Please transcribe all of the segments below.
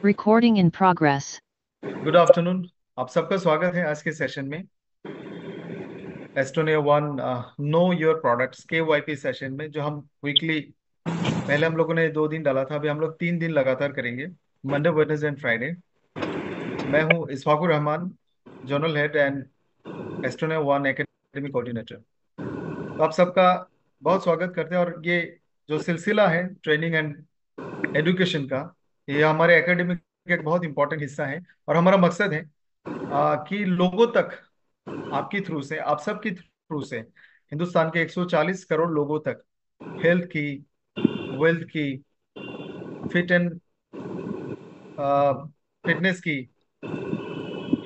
Recording in progress. Good afternoon. आप सबका स्वागत है आज के सेशन में Estonia one know your products KYP session में, जो हम वीकली पहले हम लोगों ने 2 दिन डाला था, अभी हम लोग 3 दिन लगातार करेंगे, मंडे वेडनेसडे एंड फ्राइडे। मैं हूँ Isfakur Rahman, general head and Estonia one academy coordinator. तो आप सबका बहुत स्वागत करते हैं। और ये जो सिलसिला है ट्रेनिंग एंड एजुकेशन का, ये हमारे एकेडमी का एक बहुत इंपॉर्टेंट हिस्सा है। और हमारा मकसद है कि लोगों तक, आपकी थ्रू से, आप सबकी थ्रू से, हिंदुस्तान के 140 करोड़ लोगों तक हेल्थ की, वेल्थ की, फिट एंड फिटनेस की,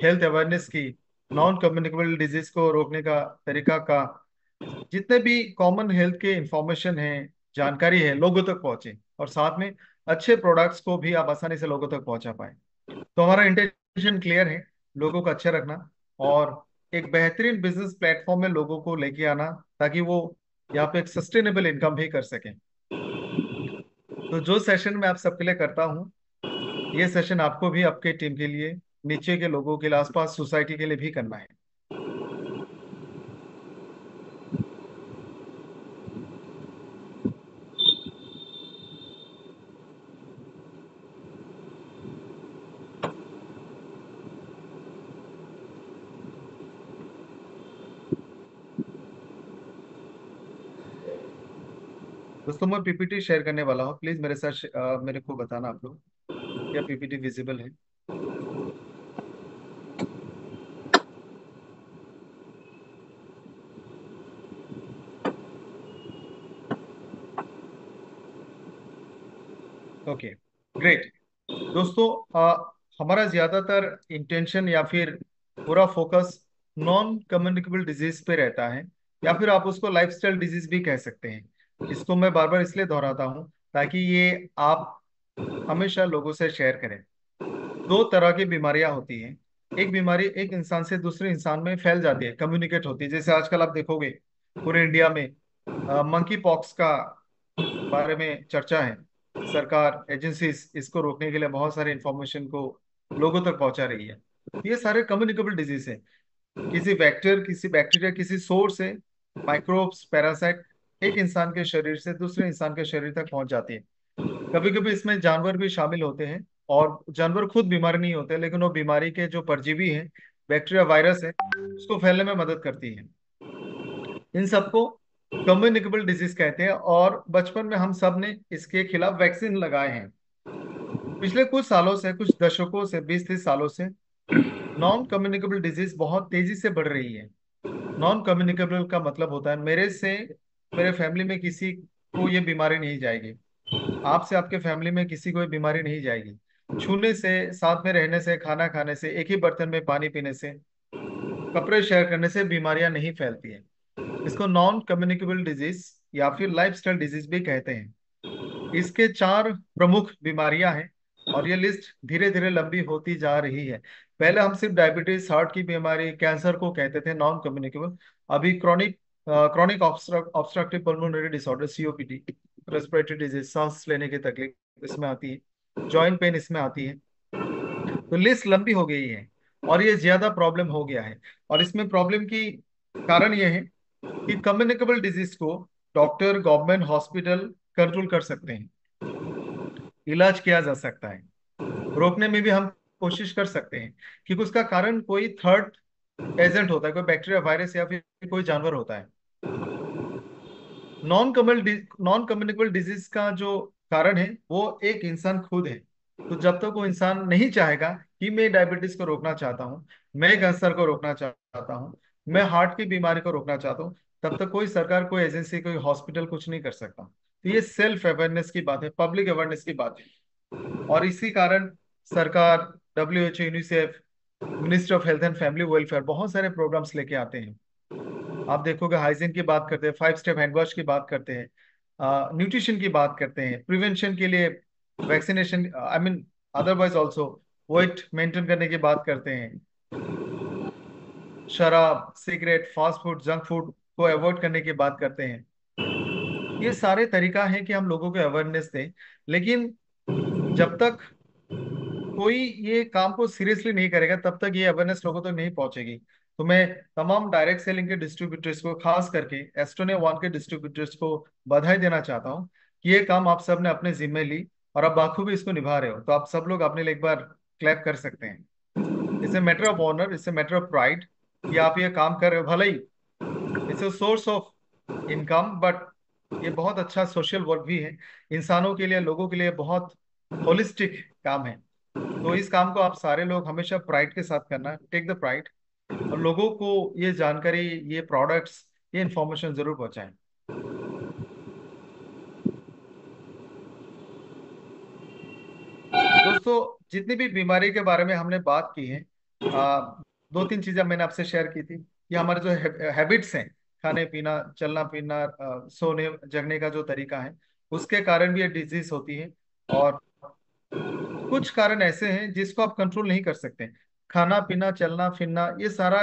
हेल्थ अवेयरनेस की, नॉन कम्युनिकेबल डिजीज को रोकने का तरीका का, जितने भी कॉमन हेल्थ के इंफॉर्मेशन है, जानकारी है, लोगों तक पहुंचे। और साथ में अच्छे प्रोडक्ट्स को भी आप आसानी से लोगों तक पहुंचा पाए। तो हमारा इंटेंशन क्लियर है, लोगों को अच्छा रखना और एक बेहतरीन बिजनेस प्लेटफॉर्म में लोगों को लेके आना, ताकि वो यहाँ पे एक सस्टेनेबल इनकम भी कर सकें। तो जो सेशन मैं आप सबके लिए करता हूँ, ये सेशन आपको भी, आपके टीम के लिए, नीचे के लोगों के लिए, आसपास सोसाइटी के लिए भी करना है। दोस्तों, मैं PPT शेयर करने वाला हूँ, प्लीज मेरे साथ मेरे को बताना आप लोग, क्या PPT विजिबल है। Okay, great. दोस्तों, हमारा ज्यादातर इंटेंशन या फिर पूरा फोकस नॉन कम्युनिकेबल डिजीज पे रहता है, या फिर आप उसको लाइफस्टाइल डिजीज भी कह सकते हैं। इसको मैं बार बार इसलिए दोहराता हूँ ताकि ये आप हमेशा लोगों से शेयर करें। दो तरह की बीमारियां होती हैं। एक बीमारी एक इंसान से दूसरे इंसान में फैल जाती है, कम्युनिकेट होती है। जैसे आजकल आप देखोगे पूरे इंडिया में मंकी पॉक्स का बारे में चर्चा है। सरकार, एजेंसीज इसको रोकने के लिए बहुत सारे इंफॉर्मेशन को लोगों तक पहुंचा रही है। ये सारे कम्युनिकेबल डिजीज है। किसी वेक्टर, किसी बैक्टीरिया, किसी सोर्स से माइक्रोब्स, पैरासाइट एक इंसान के शरीर से दूसरे इंसान के शरीर तक पहुंच जाती है। कभी कभी इसमें जानवर भी शामिल होते हैं, और जानवर खुद बीमार नहीं होते, लेकिन वो बीमारी के जो परजीवी हैं, बैक्टीरिया, वायरस है, उसको फैलने में मदद करती है। इन सबको कम्युनिकेबल डिजीज कहते हैं, और बचपन में हम सब ने इसके खिलाफ वैक्सीन लगाए हैं। पिछले कुछ सालों से, कुछ दशकों से, 20-30 सालों से नॉन कम्युनिकेबल डिजीज बहुत तेजी से बढ़ रही है। नॉन कम्युनिकेबल का मतलब होता है मेरे से, मेरे फैमिली में किसी को ये बीमारी नहीं जाएगी, आपसे, आपके फैमिली में किसी को ये बीमारी नहीं जाएगी। छूने से, साथ में रहने से, खाना खाने से, एक ही बर्तन में पानी पीने से, कपड़े शेयर करने से बीमारियां नहीं फैलती हैं। इसको नॉन कम्युनिकेबल डिजीज या फिर लाइफस्टाइल डिजीज भी कहते हैं। इसके 4 प्रमुख बीमारियां हैं, और ये लिस्ट धीरे धीरे लंबी होती जा रही है। पहले हम सिर्फ डायबिटीज, हार्ट की बीमारी, कैंसर को कहते थे नॉन कम्युनिकेबल। अभी chronic obstructive pulmonary disorder, COPD, respiratory disease, सांस लेने की तकलीफ इसमें आती है, जॉइंट पेन इसमें आती है। तो लिस्ट लंबी हो गई है, और ये ज्यादा प्रॉब्लम हो गया है। और इसमें प्रॉब्लम की कारण ये है कि कम्युनिकेबल डिजीज को डॉक्टर, गवर्नमेंट हॉस्पिटल कंट्रोल कर सकते हैं, इलाज किया जा सकता है, रोकने में भी हम कोशिश कर सकते हैं, क्योंकि उसका कारण कोई थर्ड एजेंट होता है, कोई बैक्टीरिया, वायरस या फिर कोई जानवर होता है। नॉन कम्युनिकेबल डिजीज का जो कारण है वो एक इंसान खुद है। तो जब तक वो इंसान नहीं चाहेगा कि मैं डायबिटीज को रोकना चाहता हूँ, मैं कैंसर को रोकना चाहता हूँ, मैं हार्ट की बीमारी को रोकना चाहता हूँ, तब तक कोई सरकार, कोई एजेंसी, कोई हॉस्पिटल कुछ नहीं कर सकता। तो ये सेल्फ अवेयरनेस की बात है, पब्लिक अवेयरनेस की बात है। और इसी कारण सरकार, WHO, UNICEF, ministry of health and family welfare बहुत सारे प्रोग्राम्स लेके आते हैं। आप देखोगे हाइजीन की बात करते हैं, 5 स्टेप हैंड वॉश की बात करते हैं, न्यूट्रिशन की बात करते हैं, प्रिवेंशन के लिए vaccination, I mean otherwise also weight maintain करने की बात करते हैं। शराब, cigarette, fast food, junk food को अवॉइड करने की बात करते हैं। ये सारे तरीका है कि हम लोगों को अवेयरनेस दें। लेकिन जब तक कोई ये काम को सीरियसली नहीं करेगा तब तक ये अवेयरनेस लोगों तक नहीं पहुंचेगी। तो मैं तमाम डायरेक्ट सेलिंग के डिस्ट्रीब्यूटर्स को, खास करके एस्टोनिया वन के डिस्ट्रीब्यूटर्स को बधाई देना चाहता हूँ कि ये काम आप सब ने अपने जिम्मे ली और आप बखूबी इसको निभा रहे हो। तो आप सब लोग अपने लिए एक बार क्लैप कर सकते हैं। It's a matter of honour, it's a matter of pride कि आप ये काम कर रहे हो। भले ही it's a source of income, but ये बहुत अच्छा सोशल वर्क भी है। इंसानों के लिए, लोगों के लिए बहुत होलिस्टिक काम है। तो इस काम को आप सारे लोग हमेशा प्राइड के साथ करना, टेक द प्राइड, और लोगों को ये जानकारी, ये प्रोडक्ट्स, ये इंफॉर्मेशन जरूर पहुंचाएं। दोस्तों, जितनी भी बीमारी के बारे में हमने बात की है, आ, दो तीन चीजें मैंने आपसे शेयर की थी। ये हमारे जो हैबिट्स हैं, खाने पीना, चलना फिरना, सोने जगने का जो तरीका है, उसके कारण भी ये डिजीज होती है। और कुछ कारण ऐसे हैं जिसको आप कंट्रोल नहीं कर सकते। खाना पीना, चलना फिरना, ये सारा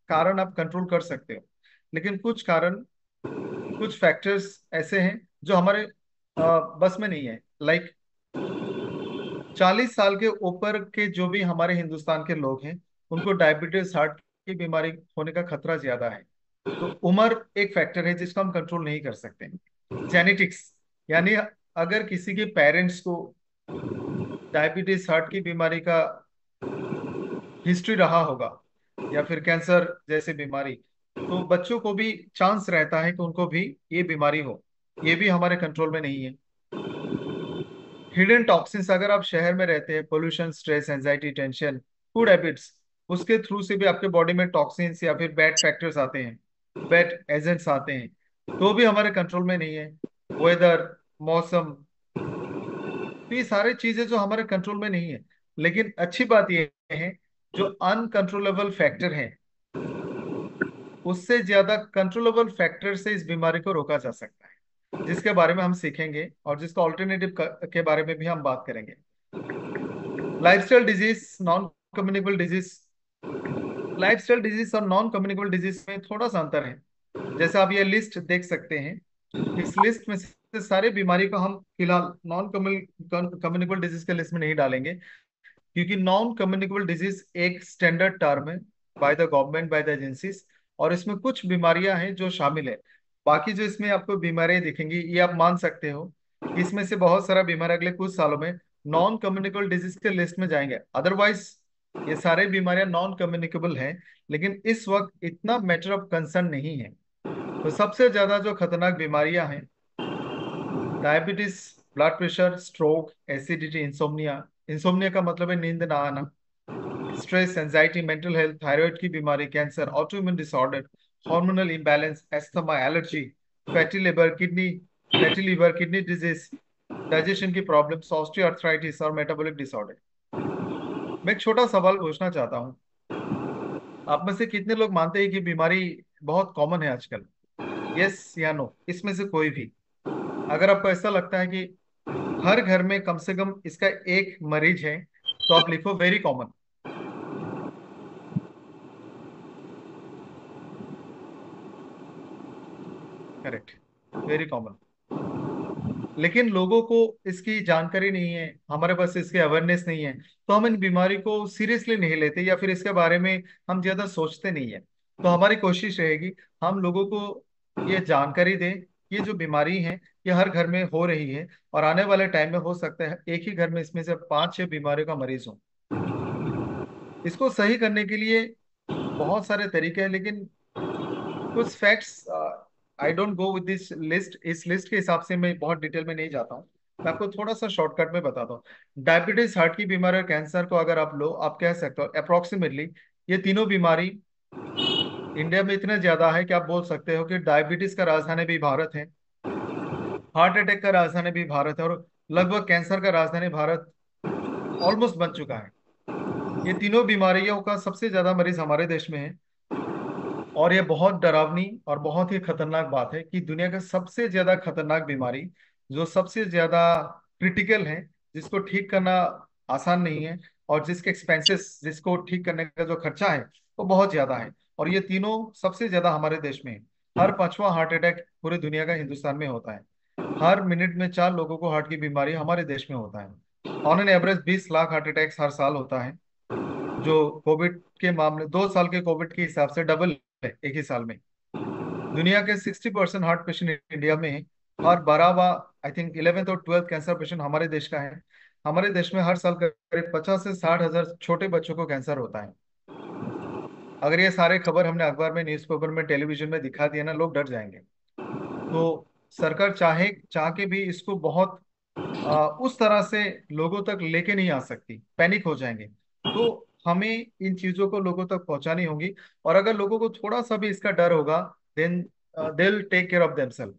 कारण आप कंट्रोल कर सकते हो, लेकिन कुछ कारण, कुछ फैक्टर्स ऐसे हैं जो हमारे बस में नहीं है। लाइक 40 साल के ऊपर के जो भी हमारे हिंदुस्तान के लोग हैं, उनको डायबिटीज, हार्ट की बीमारी होने का खतरा ज्यादा है। तो उम्र एक फैक्टर है जिसको हम कंट्रोल नहीं कर सकते। जेनेटिक्स, यानी अगर किसी के पेरेंट्स को डायबिटीज, हार्ट की बीमारी का हिस्ट्री रहा होगा, या फिर कैंसर जैसे बीमारी, तो बच्चों को भी चांस रहता है कि उनको भी ये बीमारी हो। ये भी हमारे कंट्रोल में नहीं है। हिडन टॉक्सिन्स, अगर आप शहर में रहते हैं, pollution, stress, anxiety, tension, food habits, उसके थ्रू से भी आपके बॉडी में टॉक्सिन्स या फिर बैड फैक्टर्स आते हैं, बैड एजेंट्स आते हैं, तो भी हमारे कंट्रोल में नहीं है। वेदर, मौसम, तो ये सारी चीजें जो हमारे कंट्रोल में नहीं है। लेकिन अच्छी बात यह है, जो अनकंट्रोलेबल फैक्टर है, उससे ज्यादा कंट्रोलेबल फैक्टर से इस बीमारी को रोका जा सकता है, जिसके बारे में हम सीखेंगे और जिसका ऑल्टरनेटिव के बारे में भी हम बात करेंगे। Lifestyle disease, non communicable disease. Lifestyle disease और नॉन कम्युनिकेबल डिजीज में थोड़ा सा अंतर है। जैसे आप ये लिस्ट देख सकते हैं, इस लिस्ट में से सारी बीमारी को हम फिलहाल नॉन कम्युनिकेबल डिजीज के लिस्ट में नहीं डालेंगे, क्योंकि नॉन कम्युनिकेबल डिजीज एक स्टैंडर्ड टर्म है by the government, by the agencies, और इसमें कुछ बीमारियां हैं जो शामिल है। बाकी जो इसमें आपको बीमारियां दिखेंगी, ये आप मान सकते हो कि इसमें से बहुत सारा बीमारी अगले कुछ सालों में नॉन कम्युनिकेबल डिजीज के लिस्ट में जाएंगे। अदरवाइज ये सारे बीमारियां नॉन कम्युनिकेबल हैं, लेकिन इस वक्त इतना मैटर ऑफ कंसर्न नहीं है। तो सबसे ज्यादा जो खतरनाक बीमारियां हैं, diabetes, blood pressure, stroke, acidity, insomnia. Insomnia का मतलब है नींद ना आना। Stress, anxiety, mental health, thyroid की बीमारी, cancer, autoimmune disorder, hormonal imbalance, asthma, allergy, fatty liver, kidney disease, digestion की प्रॉब्लम्स, ऑस्टियोआर्थराइटिस और मेटाबॉलिक डिसऑर्डर। मैं एक छोटा सवाल पूछना चाहता हूँ, आप में से कितने लोग मानते हैं कि बीमारी बहुत कॉमन है आजकल? यस या नो, इसमें से कोई भी। अगर आपको ऐसा लगता है कि हर घर में कम से कम इसका एक मरीज है, तो आप लिखो very common. Correct, very common. लेकिन लोगों को इसकी जानकारी नहीं है, हमारे पास इसके अवेयरनेस नहीं है, तो हम इन बीमारी को सीरियसली नहीं लेते, या फिर इसके बारे में हम ज्यादा सोचते नहीं है। तो हमारी कोशिश रहेगी, हम लोगों को ये जानकारी दें, ये जो बीमारी है ये हर घर में हो रही है, और आने वाले टाइम में हो सकता है एक ही घर में इसमें से 5-6 बीमारियों का मरीज हो। इसको सही करने के लिए बहुत सारे तरीके हैं, लेकिन कुछ facts, I don't go with this list. इस लिस्ट के हिसाब से मैं बहुत डिटेल में नहीं जाता हूँ, मैं आपको थोड़ा सा शॉर्टकट में बताता हूँ। डायबिटीज, हार्ट की बीमारी और कैंसर को अगर आप लो, आप कह सकते हो अप्रोक्सीमेटली ये तीनों बीमारी इंडिया में इतने ज्यादा है कि आप बोल सकते हो कि डायबिटीज का राजधानी भी भारत है, हार्ट अटैक का राजधानी भी भारत है, और लगभग कैंसर का राजधानी भारत ऑलमोस्ट बन चुका है। ये तीनों बीमारियों का सबसे ज्यादा मरीज हमारे देश में है। और ये बहुत डरावनी और बहुत ही खतरनाक बात है कि दुनिया का सबसे ज्यादा खतरनाक बीमारी, जो सबसे ज्यादा क्रिटिकल है, जिसको ठीक करना आसान नहीं है, और जिसके एक्सपेंसेस, जिसको ठीक करने का जो खर्चा है वो बहुत ज्यादा है, और ये तीनों सबसे ज्यादा हमारे देश में है। हर 5वां हार्ट अटैक पूरे दुनिया का हिंदुस्तान में होता है। हर मिनट में 4 लोगों को हार्ट की बीमारी हमारे देश में होता है। On an average 20 lakh heart attacks हर साल होता है, जो कोविड के मामले 2 साल के कोविड के हिसाब से डबल है एक ही साल में। दुनिया के 60% हार्ट पेशेंट इंडिया में है, और 12वां, आई थिंक 11th और 12th कैंसर पेशेंट हमारे देश का है। हमारे देश में हर साल करीब 50 से 60 हजार छोटे बच्चों को कैंसर होता है। अगर ये सारे खबर हमने अखबार में, न्यूज़पेपर में, टेलीविजन में दिखा दिया ना, लोग डर जाएंगे। तो सरकार चाह के भी इसको बहुत उस तरह से लोगों तक लेके नहीं आ सकती, पैनिक हो जाएंगे। तो हमें इन चीजों को लोगों तक पहुंचानी होगी। और अगर लोगों को थोड़ा सा भी इसका डर होगा, then they will take care of themself.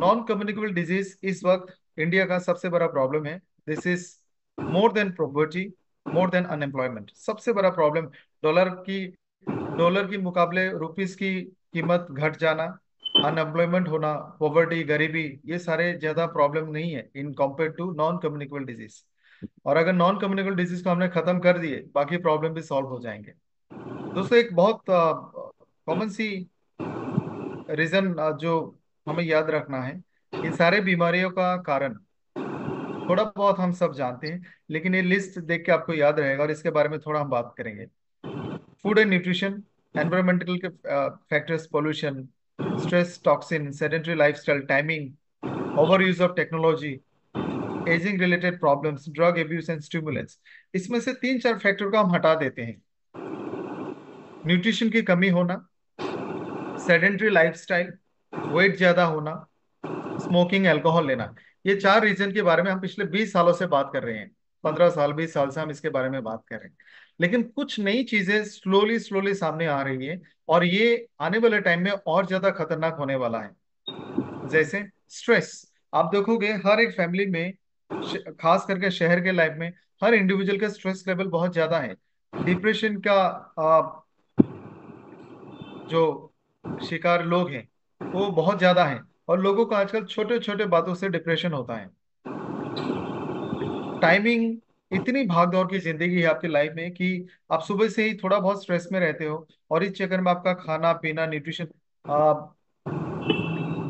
Non communicable disease इस वक्त इंडिया का सबसे बड़ा प्रॉब्लम है। This is more than property, more than unemployment. सबसे बड़ा प्रॉब्लम डॉलर की डॉलर की मुकाबले रुपीस की कीमत घट जाना, अनएम्प्लॉयमेंट होना, पॉवर्टी, गरीबी, ये सारे ज्यादा प्रॉब्लम नहीं है in compare to non communicable disease. और अगर नॉन कम्युनिकेबल डिजीज को हमने खत्म कर दिए, बाकी प्रॉब्लम भी सॉल्व हो जाएंगे। दोस्तों, एक बहुत कॉमन सी रीजन जो हमें याद रखना है, इन सारे बीमारियों का कारण थोड़ा बहुत हम सब जानते हैं, लेकिन ये लिस्ट देख के आपको याद रहेगा और इसके बारे में थोड़ा हम बात करेंगे। फूड एंड न्यूट्रिशन, एनवायरमेंटल के factors, pollution, stress, toxin, sedentary lifestyle, timing, over use of technology, ageing related problems, drug abuse and stimulants. इसमें से 3-4 फैक्टर को हम हटा देते हैं। न्यूट्रिशन की कमी होना, सेडेंटरी लाइफस्टाइल, वेट ज्यादा होना, स्मोकिंग, अल्कोहल लेना। ये 4 रीजन के बारे में हम पिछले 20 सालों से बात कर रहे हैं। 15 साल, 20 साल से हम इसके बारे में बात कर रहे हैं। लेकिन कुछ नई चीजें स्लोली स्लोली सामने आ रही है, और ये आने वाले टाइम में और ज्यादा खतरनाक होने वाला है। जैसे स्ट्रेस। आप देखोगे हर एक फैमिली में, खास करके शहर के लाइफ में, हर इंडिविजुअल का स्ट्रेस लेवल बहुत ज्यादा है। डिप्रेशन का जो शिकार लोग हैं वो बहुत ज्यादा है। और लोगों को आजकल छोटे छोटे बातों से डिप्रेशन होता है। टाइमिंग, इतनी भाग दौड़ की जिंदगी है आपकी लाइफ में कि आप सुबह से ही थोड़ा बहुत स्ट्रेस में रहते हो, और इस चक्कर में आपका खाना पीना, न्यूट्रिशन,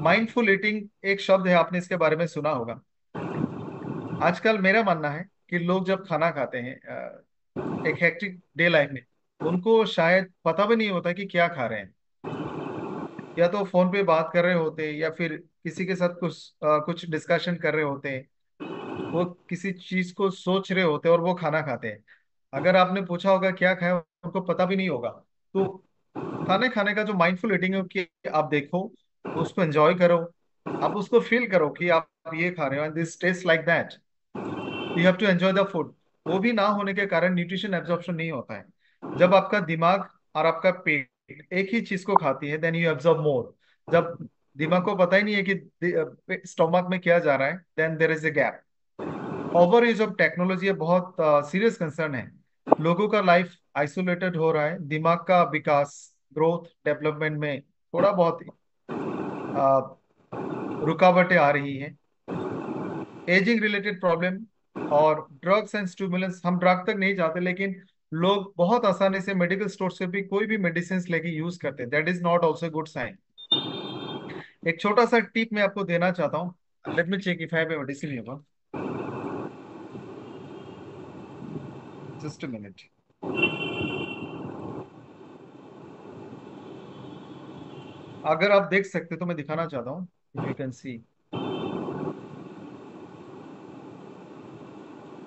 माइंडफुल ईटिंग एक शब्द है, आपने इसके बारे में सुना होगा। आजकल मेरा मानना है कि लोग जब खाना खाते हैं एक हेक्टिक डे लाइफ में, उनको शायद पता भी नहीं होता कि क्या खा रहे हैं। या तो फोन पे बात कर रहे होते हैं, या फिर किसी के साथ कुछ डिस्कशन कर रहे होते हैं, वो किसी चीज को सोच रहे होते हैं और वो खाना खाते हैं। अगर आपने पूछा होगा क्या खाया, उनको पता भी नहीं होगा। तो खाने खाने का जो माइंडफुल ईटिंग है कि आप देखो, उसको एंजॉय करो, आप उसको फील करो कि आप ये खा रहे हो, and this taste like that. You have to enjoy the food. वो भी ना होने के कारण न्यूट्रिशन एब्जॉर्प्शन नहीं होता है। जब आपका दिमाग और आपका पेट एक ही चीज को खाती है, देन यू एब्जॉर्ब मोर। जब दिमाग को पता ही नहीं है कि स्टोमक में क्या जा रहा है, then there is a gap. Over use of technology ये बहुत सीरियस कंसर्न है। लोगों का लाइफ आइसोलेटेड हो रहा है, दिमाग का विकास, ग्रोथ, डेवलपमेंट में थोड़ा बहुत अ, रुकावटें आ रही हैं। एजिंग रिलेटेड प्रॉब्लम, और ड्रग्स एंड स्टिमुलेंट्स। हम ड्रग तक नहीं जाते, लेकिन लोग बहुत आसानी से मेडिकल स्टोर से भी कोई भी मेडिसिन लेके यूज करते हैं। That is not also good sign. एक छोटा सा टिप मैं आपको देना चाहता हूँ। Let me check if I have medicine here. Just a minute. अगर आप देख सकते तो मैं दिखाना चाहता हूँ, इफ यू कैन सी।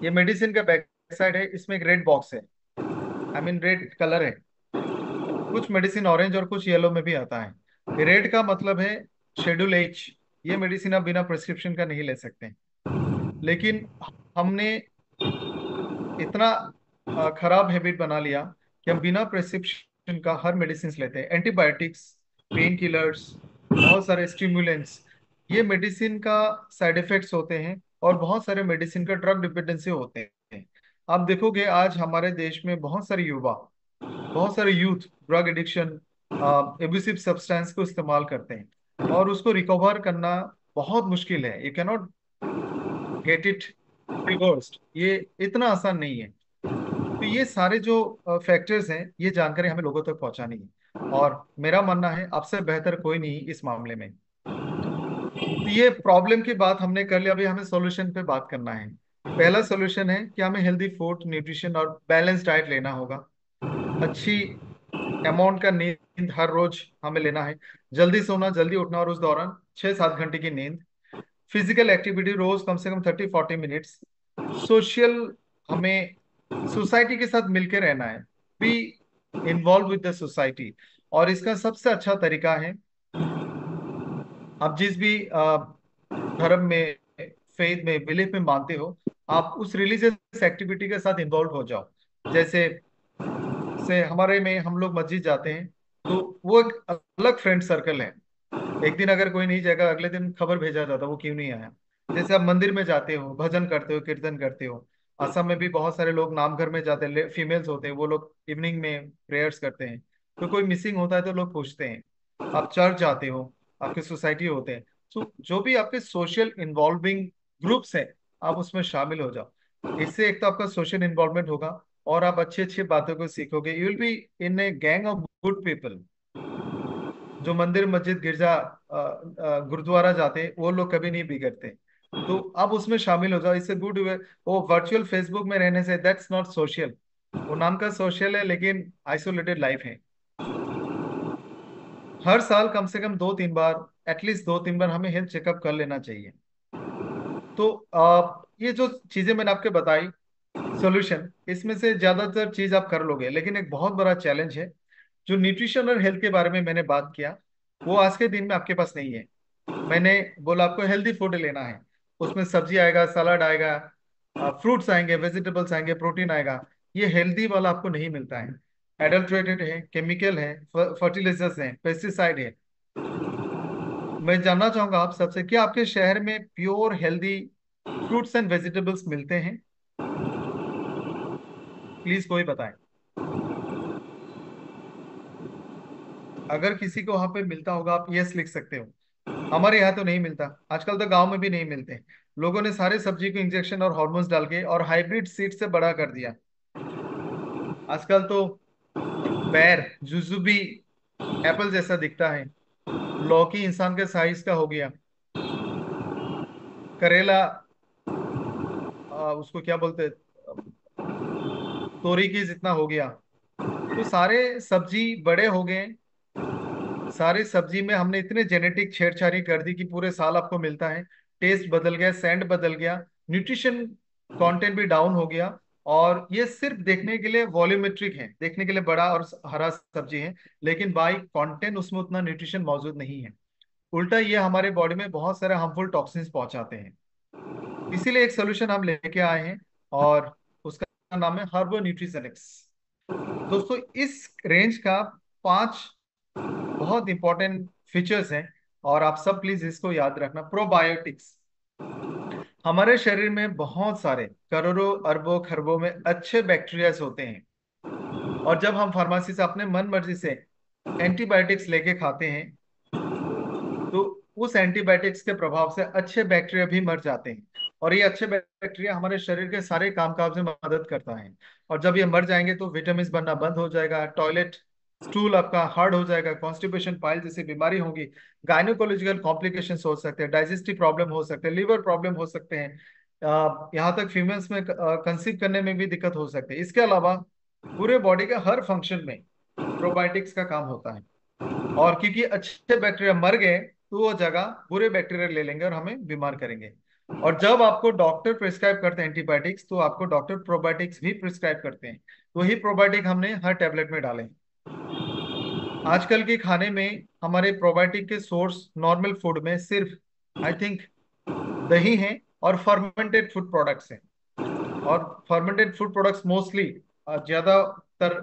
ये मेडिसिन का बैक साइड है, इसमें एक रेड बॉक्स है, आई मीन रेड कलर है। कुछ मेडिसिन ऑरेंज और कुछ येलो में भी आता है। रेड का मतलब है शेड्यूल एच। ये मेडिसिन आप बिना प्रिस्क्रिप्शन का नहीं ले सकते। लेकिन हमने इतना खराब हैबिट बना लिया कि हम बिना प्रिस्क्रिप्शन का हर मेडिसिन लेते हैं। एंटीबायोटिक्स, पेन किलर्स, बहुत सारे स्टिमुलेंट्स, ये मेडिसिन का साइड इफेक्ट्स होते हैं, और बहुत सारे मेडिसिन का ड्रग डिपेंडेंसी होते हैं। आप देखोगे आज हमारे देश में बहुत सारे युवा, बहुत सारे youth drug addiction, abusive substance को इस्तेमाल करते हैं, और उसको रिकवर करना बहुत मुश्किल है। You cannot get it reversed, ये इतना आसान नहीं है। तो ये सारे जो फैक्टर्स हैं, ये जानकारी हमें लोगों तक पहुंचानी है, और मेरा मानना है आपसे बेहतर कोई नहीं इस मामले में। तो ये प्रॉब्लम की बात हमने कर लिया, अभी हमें सॉल्यूशन पे बात करना है। पहला सोल्यूशन है कि हमें हेल्दी फूड, न्यूट्रिशन और बैलेंस डाइट लेना होगा। अच्छी अमाउंट का नींद हर रोज हमें लेना है। जल्दी सोना, जल्दी उठना, और उस दौरान 6-7 घंटे की नींद। फिजिकल एक्टिविटी रोज कम से कम 30-40 मिनट्स। सोशल, हमें सोसाइटी के साथ मिलकर रहना है। Be involve with the society. और इसका सबसे अच्छा तरीका है, आप जिस भी धर्म में, फेथ में, बिलीफ में मानते हो, आप उस रिलीजियस एक्टिविटी के साथ इन्वॉल्व हो जाओ। जैसे से हमारे में हम लोग मस्जिद जाते हैं, तो वो एक अलग फ्रेंड सर्कल है। एक दिन अगर कोई नहीं जाएगा, अगले दिन खबर भेजा जाता वो क्यों नहीं आया। जैसे आप मंदिर में जाते हो, भजन करते हो, कीर्तन करते हो। असम में भी बहुत सारे लोग नाम घर में जाते हैं, फीमेल्स होते हैं, वो लोग इवनिंग में प्रेयर्स करते हैं। तो कोई मिसिंग होता है तो लोग पूछते हैं। आप चर्च जाते हो, आपके सोसाइटी होते हैं। तो जो भी आपके सोशल इन्वॉल्विंग ग्रुप्स हैं, आप उसमें शामिल हो जाओ। इससे एक तो आपका सोशल इन्वॉल्वमेंट होगा, और आप अच्छी अच्छी बातों को सीखोगे। You will be in a gang of good people. जो मंदिर, मस्जिद, गिरजा, गुरुद्वारा जाते हैं, वो लोग कभी नहीं बिगड़ते। तो आप उसमें शामिल हो जाओ, इससे गुड। वो वर्चुअल फेसबुक में रहने से, दैट्स नॉट सोशल। वो नाम का सोशल है, लेकिन आइसोलेटेड लाइफ है। हर साल कम से कम 2-3 बार, एटलीस्ट 2-3 बार हमें हेल्थ चेकअप कर लेना चाहिए। तो ये जो चीजें मैंने आपके बताई, सॉल्यूशन, इसमें से ज्यादातर चीज आप कर लोगे, लेकिन एक बहुत बड़ा चैलेंज है। जो न्यूट्रिशन और हेल्थ के बारे में मैंने बात किया, वो आज के दिन में आपके पास नहीं है। मैंने बोला आपको हेल्दी फूड लेना है। उसमें सब्जी आएगा, सलाद आएगा, फ्रूट्स आएंगे, वेजिटेबल्स आएंगे, प्रोटीन आएगा। ये हेल्दी वाला आपको नहीं मिलता है। एडल्ट्रेटेड है, केमिकल है, फर्टिलाइजर्स हैं, पेस्टिसाइड है। मैं जानना चाहूंगा आप सबसे, क्या आपके शहर में pure healthy fruits and vegetables मिलते हैं? प्लीज कोई बताएं। अगर किसी को वहां पे मिलता होगा, आप यस लिख सकते हो। हमारे यहाँ तो नहीं मिलता, आजकल तो गांव में भी नहीं मिलते। लोगों ने सारे सब्जी को इंजेक्शन और हार्मोन्स डाल के और हाइब्रिड सीड से बड़ा कर दिया। आजकल तो पैर जुजुबी एप्पल जैसा दिखता है। लौकी इंसान के साइज का हो गया। करेला, उसको क्या बोलते हैं, तोरी की जितना हो गया। तो सारे सब्जी बड़े हो गए। सारे सब्जी में हमने इतने जेनेटिक छेड़छाड़ी कर दी कि पूरे साल आपको मिलता है। टेस्ट बदल गया, सेंट बदल गया, न्यूट्रिशन कंटेंट भी डाउन हो गया। और ये सिर्फ देखने के लिए वॉल्यूमेट्रिक है, देखने के लिए बड़ा और हरा सब्जी है, लेकिन बाई कंटेंट उसमें उतना न्यूट्रिशन मौजूद नहीं है। उल्टा ये हमारे बॉडी में बहुत सारे हार्मफुल टॉक्सिन्स पहुंचाते हैं। इसीलिए एक सोल्यूशन हम लेके आए हैं, और उसका नाम है हर्बो न्यूट्रिसेनिक्स। दोस्तों, इस रेंज का 5 बहुत इंपॉर्टेंट फीचर्स हैं, और आप सब प्लीज इसको याद रखना। प्रोबायोटिक्स, हमारे शरीर में बहुत सारे करोड़ों अरबों खरबों में अच्छे बैक्टीरियाज होते हैं। और जब हम फार्मेसी से अपने मन मर्जी से एंटीबायोटिक्स लेके खाते हैं, तो उस एंटीबायोटिक्स के प्रभाव से अच्छे बैक्टीरिया भी मर जाते हैं। और ये अच्छे बैक्टीरिया हमारे शरीर के सारे कामकाज में मदद करता है। और जब ये मर जाएंगे तो विटामिन बनना बंद हो जाएगा, टॉयलेट स्टूल आपका हार्ड हो जाएगा, कॉन्स्टिपेशन पाइल जैसी बीमारी होगी, गायनोकोलॉजिकल कॉम्प्लिकेशंस हो सकते हैं, डाइजेस्टिव प्रॉब्लम हो सकते हैं, लिवर प्रॉब्लम हो सकते हैं। यहाँ तक फीमेल्स में कंसीव करने में भी दिक्कत हो सकती है। इसके अलावा पूरे बॉडी के हर फंक्शन में प्रोबायोटिक्स का काम होता है। और क्योंकि अच्छे बैक्टीरिया मर गए, तो वो जगह बुरे बैक्टीरिया ले लेंगे और हमें बीमार करेंगे। और जब आपको डॉक्टर प्रिस्क्राइब करते हैं एंटीबायोटिक्स, तो आपको डॉक्टर प्रोबायोटिक्स भी प्रिस्क्राइब करते हैं। वही प्रोबायोटिक हमने हर टेबलेट में डाले। आजकल के खाने में हमारे प्रोबायोटिक के सोर्स नॉर्मल फूड में सिर्फ, आई थिंक, दही है और फर्मेंटेड फूड प्रोडक्ट्स हैं। और फर्मेंटेड फूड प्रोडक्ट्स मोस्टली, ज्यादातर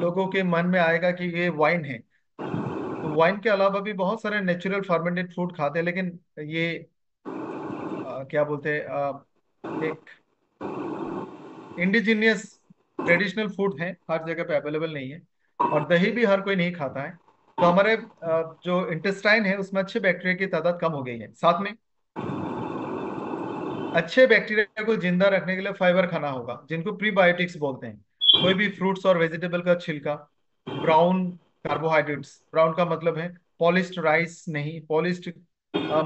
लोगों के मन में आएगा कि ये वाइन है। तो वाइन के अलावा भी बहुत सारे नेचुरल फर्मेंटेड फूड खाते हैं, लेकिन ये क्या बोलते हैं, एक इंडिजीनियस ट्रेडिशनल फूड है, हर जगह पे अवेलेबल नहीं है। और दही भी हर कोई नहीं खाता है। तो हमारे जो इंटेस्टाइन है, उसमें अच्छे बैक्टीरिया की तादाद कम हो गई है। साथ में अच्छे बैक्टीरिया को जिंदा रखने के लिए फाइबर खाना होगा, जिनको प्रीबायोटिक्स बोलते हैं। कोई भी फ्रूट्स और वेजिटेबल का छिलका, ब्राउन कार्बोहाइड्रेट्स, ब्राउन का मतलब है पॉलिश्ड राइस नहीं, पॉलिश्ड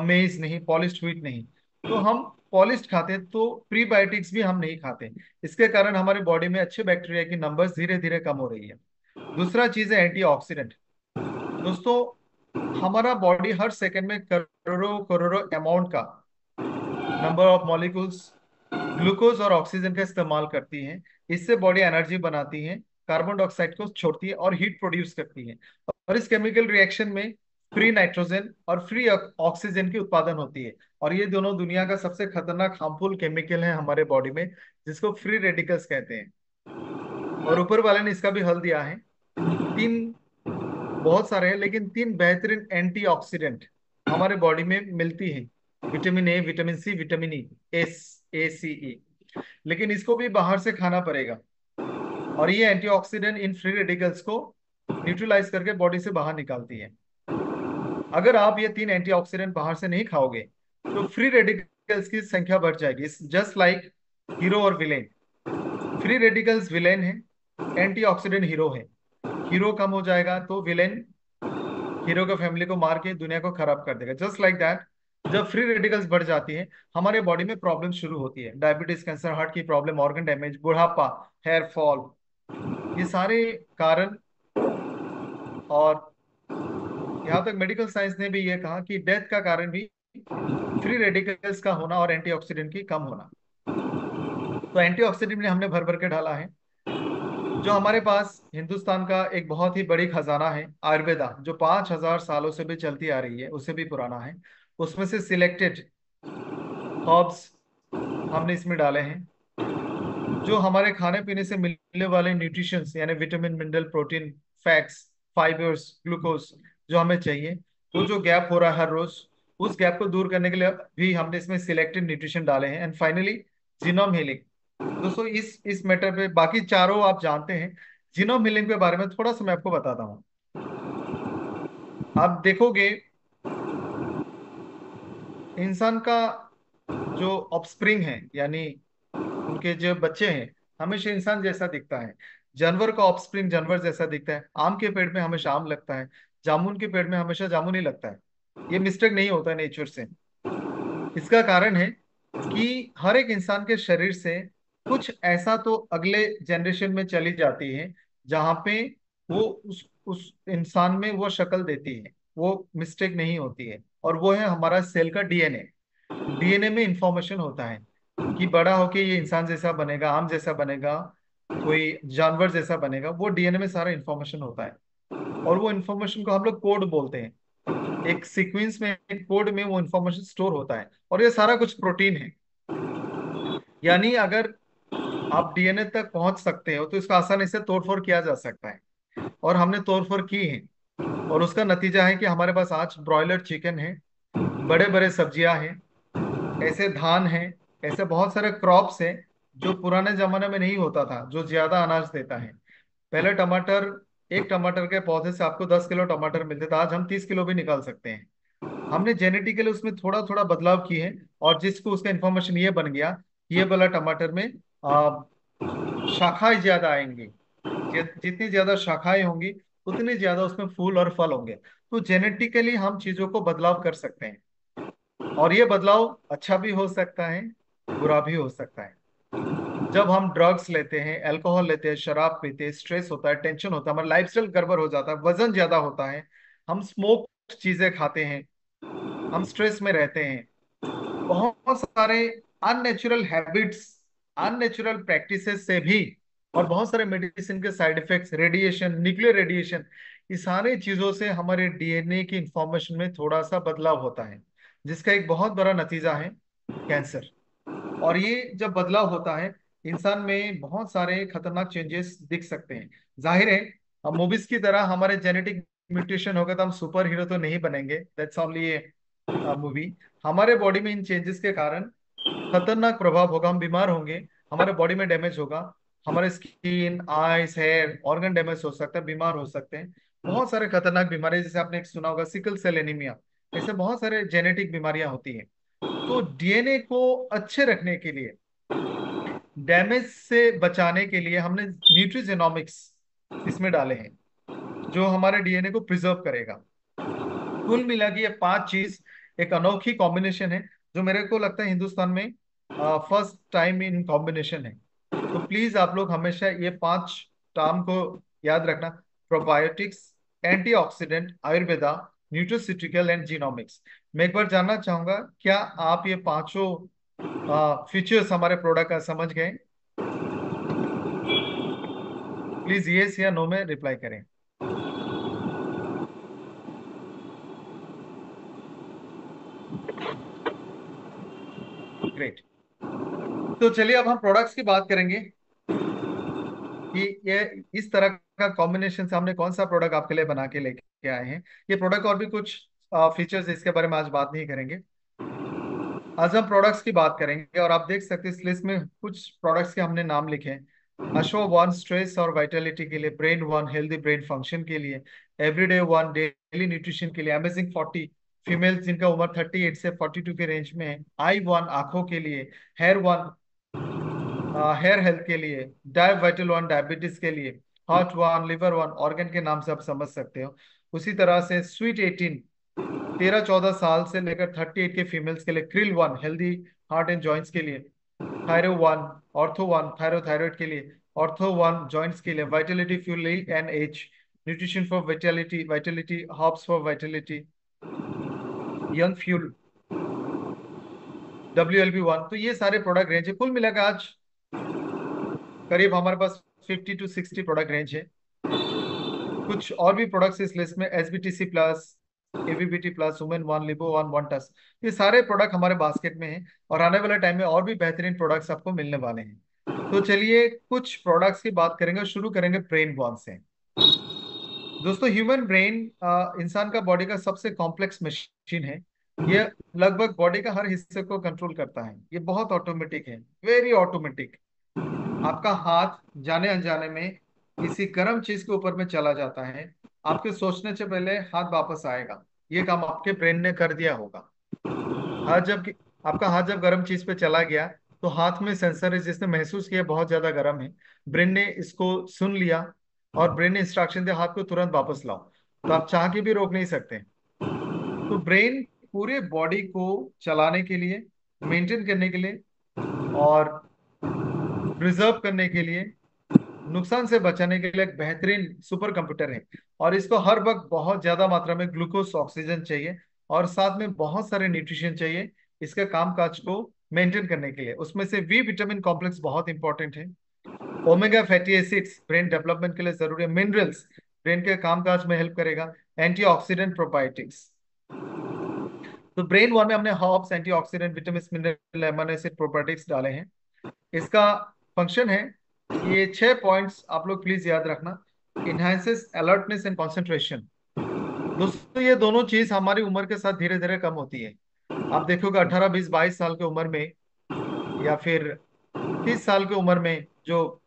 मेज नहीं, पॉलिश्ड व्हीट नहीं। तो हम पॉलिश्ड खाते हैं, तो प्रीबायोटिक्स भी हम नहीं खाते। इसके कारण हमारे बॉडी में अच्छे बैक्टीरिया की नंबर्स धीरे धीरे कम हो रही है। दूसरा चीज है एंटीऑक्सीडेंट। दोस्तों, हमारा बॉडी हर सेकंड में करोड़ों करोड़ों अमाउंट का नंबर ऑफ मॉलिक्यूल्स ग्लूकोज और ऑक्सीजन का इस्तेमाल करती है। इससे बॉडी एनर्जी बनाती है, कार्बन डाइऑक्साइड को छोड़ती है और हीट प्रोड्यूस करती है। और इस केमिकल रिएक्शन में फ्री नाइट्रोजन और फ्री ऑक्सीजन की उत्पादन होती है। और ये दोनों दुनिया का सबसे खतरनाक हार्मफुल केमिकल है हमारे बॉडी में, जिसको फ्री रेडिकल्स कहते हैं। और ऊपर वाले ने इसका भी हल दिया है। तीन, बहुत सारे हैं, लेकिन तीन बेहतरीन एंटीऑक्सीडेंट हमारे बॉडी में मिलती हैं। Vitamin A, vitamin C, vitamin E, ACE। लेकिन इसको भी बाहर से खाना पड़ेगा। और ये एंटीऑक्सीडेंट इन फ्री रेडिकल्स को न्यूट्रलाइज करके बॉडी से बाहर निकालती है। अगर आप ये तीन एंटीऑक्सीडेंट बाहर से नहीं खाओगे तो फ्री रेडिकल्स की संख्या बढ़ जाएगी। जस्ट लाइक हीरो और विलेन। फ्री रेडिकल्स विलेन है, एंटीऑक्सीडेंट हीरो है। हीरो कम हो जाएगा तो विलेन हीरो का फैमिली को मार के दुनिया को खराब कर देगा। जस्ट लाइक दैट, जब फ्री रेडिकल्स बढ़ जाती है हमारे बॉडी में प्रॉब्लम शुरू होती है। डायबिटीज, कैंसर, हार्ट की प्रॉब्लम, ऑर्गन डैमेज, बुढ़ापा, हेयर फॉल, ये सारे कारण। और यहाँ तक मेडिकल साइंस ने भी ये कहा कि डेथ का कारण भी फ्री रेडिकल्स का होना और एंटीऑक्सीडेंट की कम होना। तो एंटीऑक्सीडेंट ने हमने भर भर के डाला है। जो हमारे पास हिंदुस्तान का एक बहुत ही बड़ी खजाना है, आयुर्वेदा, जो 5,000 सालों से भी चलती आ रही है, उससे भी पुराना है। उसमें से सिलेक्टेड हर्ब्स हमने इसमें डाले हैं, जो हमारे खाने पीने से मिलने वाले न्यूट्रिशंस यानी vitamin, mineral, protein, fats, fibres, glucose जो हमें चाहिए, वो जो गैप हो रहा है हर रोज, उस गैप को दूर करने के लिए भी हमने इसमें सिलेक्टेड न्यूट्रिशन डाले हैं। And finally genome healing. दोस्तों, इस मैटर पे बाकी चारों आप जानते हैं। जीनोम हीलिंग के बारे में थोड़ा सा मैं आपको बताता हूँ। आप देखोगे, इंसान का जो ऑफस्प्रिंग है, यानी उनके जो बच्चे हैं, हमेशा इंसान जैसा दिखता है। जानवर का ऑफस्प्रिंग जानवर जैसा दिखता है। आम के पेड़ में हमेशा आम लगता है, जामुन के पेड़ में हमेशा जामुन ही लगता है। ये मिस्टेक नहीं होता है नेचर से। इसका कारण है कि हर एक इंसान के शरीर से कुछ ऐसा तो अगले जनरेशन में चली जाती है, जहां पे वो उस इंसान में वो शक्ल देती है, वो मिस्टेक नहीं होती है। और वो है हमारा सेल का डीएनए। डीएनए में इंफॉर्मेशन होता है कि बड़ा होके ये इंसान जैसा बनेगा, आम जैसा बनेगा, कोई जानवर जैसा बनेगा। वो डीएनए में सारा इंफॉर्मेशन होता है। और वो इंफॉर्मेशन को हम लोग कोड बोलते हैं। एक सीक्वेंस में, एक कोड में वो इंफॉर्मेशन स्टोर होता है। और ये सारा कुछ प्रोटीन है। यानी अगर आप डीएनए तक पहुंच सकते हो तो इसका आसानी से तोड़फोड़ किया जा सकता है। और हमने तोड़फोड़ की है। और उसका नतीजा है कि हमारे पास आज ब्रॉयलर चिकन है, बड़े बड़े सब्जियां हैं, ऐसे धान है, ऐसे बहुत सारे क्रॉप्स हैं जो पुराने जमाने में नहीं होता था, जो ज्यादा अनाज देता है। पहले टमाटर, एक टमाटर के पौधे से आपको 10 किलो टमाटर मिलते थे, आज हम 30 किलो भी निकाल सकते हैं। हमने जेनेटिकली उसमें थोड़ा थोड़ा बदलाव किए हैं। और जिसको उसका इंफॉर्मेशन ये बन गया कि ये वाला टमाटर में आ, शाखाएं ज्यादा आएंगी। जितनी ज्यादा शाखाएं होंगी उतनी ज्यादा उसमें फूल और फल होंगे। तो जेनेटिकली हम चीजों को बदलाव कर सकते हैं। और ये बदलाव अच्छा भी हो सकता है, बुरा भी हो सकता है। जब हम ड्रग्स लेते हैं, अल्कोहल लेते हैं, शराब पीते हैं, स्ट्रेस होता है, टेंशन होता है, हमारा लाइफस्टाइल गड़बड़ हो जाता है, वजन ज्यादा होता है, हम स्मोक चीजें खाते हैं, हम स्ट्रेस में रहते हैं, बहुत सारे अननेचुरल हैबिट्स, अननेचुरल प्रैक्टिसेस से भी, और बहुत सारे मेडिसिन के side effects, radiation, nuclear radiation, ये सारी चीजों से हमारे डीएनए की इंफॉर्मेशन में थोड़ा सा बदलाव होता है, जिसका एक बहुत बड़ा नतीजा है कैंसर। और ये जब बदलाव होता है, इंसान में बहुत सारे खतरनाक चेंजेस दिख सकते हैं। जाहिर है, हम मूवीज की तरह हमारे जेनेटिक म्यूटेशन होगा तो हम सुपर हीरो तो नहीं बनेंगे, दैट्स ओनली ए मूवी। हमारे बॉडी में इन चेंजेस के कारण खतरनाक प्रभाव होगा, हम बीमार होंगे, हमारे बॉडी में डैमेज होगा, हमारे skin, eyes, hair, organ damage हो सकता है, बीमार हो सकते हैं। बहुत सारे खतरनाक बीमारी, जैसे आपने एक सुना होगा सिकल सेल एनीमिया, ऐसे बहुत सारे जेनेटिक बीमारियां होती हैं। तो डीएनए को अच्छे रखने के लिए, डैमेज से बचाने के लिए, हमने न्यूट्रीजेनोमिक्स इसमें डाले हैं, जो हमारे डीएनए को प्रिजर्व करेगा। कुल मिला के ये पांच चीज एक अनोखी कॉम्बिनेशन है, जो मेरे को लगता है हिंदुस्तान में फर्स्ट टाइम इन कॉम्बिनेशन है। तो प्लीज आप लोग हमेशा ये 5 टर्म को याद रखना: probiotics, antioxidant, Ayurveda, nutraceutical and genomics. मैं एक बार जानना चाहूंगा, क्या आप ये पांचों फीचर्स हमारे प्रोडक्ट का समझ गए? प्लीज यस या नो में रिप्लाई करें। ग्रेट। तो चलिए अब हम प्रोडक्ट्स की बात करेंगे कि ये इस तरह का कॉम्बिनेशन से हमने कौन सा प्रोडक्ट आपके लिए बना के लेके आए हैं। ये प्रोडक्ट और भी कुछ फीचर्स, इसके बारे में आज बात नहीं करेंगे। आज हम प्रोडक्ट्स की बात करेंगे और आप देख सकते हैं इस लिस्ट में कुछ प्रोडक्ट्स के हमने नाम लिखे हैं। अश्व वन स्ट्रेस और वाइटलिटी के लिए, brain one healthy brain function के लिए, एवरीडे वन डेली न्यूट्रिशन के लिए, अमेजिंग 40 फीमेल्स जिनका उम्र 38 से 42 के रेंज में है, आई वन आंखों के लिए, हेयर वन हेयर हेल्थ के लिए, डाइव वाइटल वन डायबिटीज के लिए, heart one liver one organ के नाम से आप समझ सकते हो। उसी तरह से स्वीट 18 13-14 साल से लेकर 38 के फीमेल्स के लिए, krill one healthy heart and joints के लिए, thyro one ortho one thyro thyroid के लिए, ऑर्थो वन जॉइंट्स के लिए, vitality fuel and age, nutrition for vitality vitality herbs for vitality, young fuel, WLB1। तो ये सारे प्रोडक्ट रेंज है। कुल मिलाकर आज करीब हमारे पास 50 to 60 प्रोडक्ट रेंज है। कुछ और भी प्रोडक्ट्स इस लिस्ट में: SBTC plus, AVBT plus, women one, लिबो वन, वन टस, ये सारे प्रोडक्ट हमारे बास्केट में हैं और आने वाले टाइम में और भी बेहतरीन प्रोडक्ट्स आपको मिलने वाले हैं। तो चलिए कुछ प्रोडक्ट्स की बात करेंगे। शुरू करेंगे ब्रेन बॉन से। दोस्तों, ह्यूमन ब्रेन इंसान का बॉडी का सबसे कॉम्प्लेक्स मशीन है। ये लगभग बॉडी का हर हिस्से को कंट्रोल करता है। ये बहुत ऑटोमेटिक है, वेरी ऑटोमेटिक। आपका हाथ जाने अनजाने में किसी गर्म चीज के ऊपर में चला जाता है, आपके सोचने से पहले हाथ वापस आएगा। ये काम आपके ब्रेन ने कर दिया होगा। हाथ जब आपका हाथ जब गर्म चीज पे चला गया, तो हाथ में सेंसर है जिसने महसूस किया बहुत ज्यादा गर्म है। ब्रेन ने इसको सुन लिया और ब्रेन ने इंस्ट्रक्शन दिया हाथ को तुरंत वापस लाओ। तो आप चाह के भी रोक नहीं सकते। तो ब्रेन पूरे बॉडी को चलाने के लिए, मेंटेन करने के लिए और प्रिजर्व करने के लिए, नुकसान से बचाने के लिए एक बेहतरीन सुपर कंप्यूटर है। और इसको हर वक्त बहुत ज्यादा मात्रा में ग्लूकोज ऑक्सीजन चाहिए और साथ में बहुत सारे न्यूट्रिशन चाहिए इसके कामकाज को मेंटेन करने के लिए। उसमें से वी विटामिन कॉम्प्लेक्स बहुत इंपॉर्टेंट है। Omega fatty acids brain development के लिए जरूरी है। मिनरल्स ब्रेन के कामकाज में हेल्प करेगा। Antioxidant, probiotics. तो ब्रेन वन में हमने herbs, antioxidant, vitamin, mineral, amino acid, probiotics डाले हैं। इसका फंक्शन है, ये 6 पॉइंट्स आप लोग प्लीज याद रखना: इनहेंसेस अलर्टनेस एंड कंसंट्रेशन। दोस्तों, ये दोनों चीज हमारी उम्र के साथ धीरे धीरे कम होती है। आप देखोगे 18, 20, 22 साल की उम्र में या फिर 30 साल की उम्र में, जो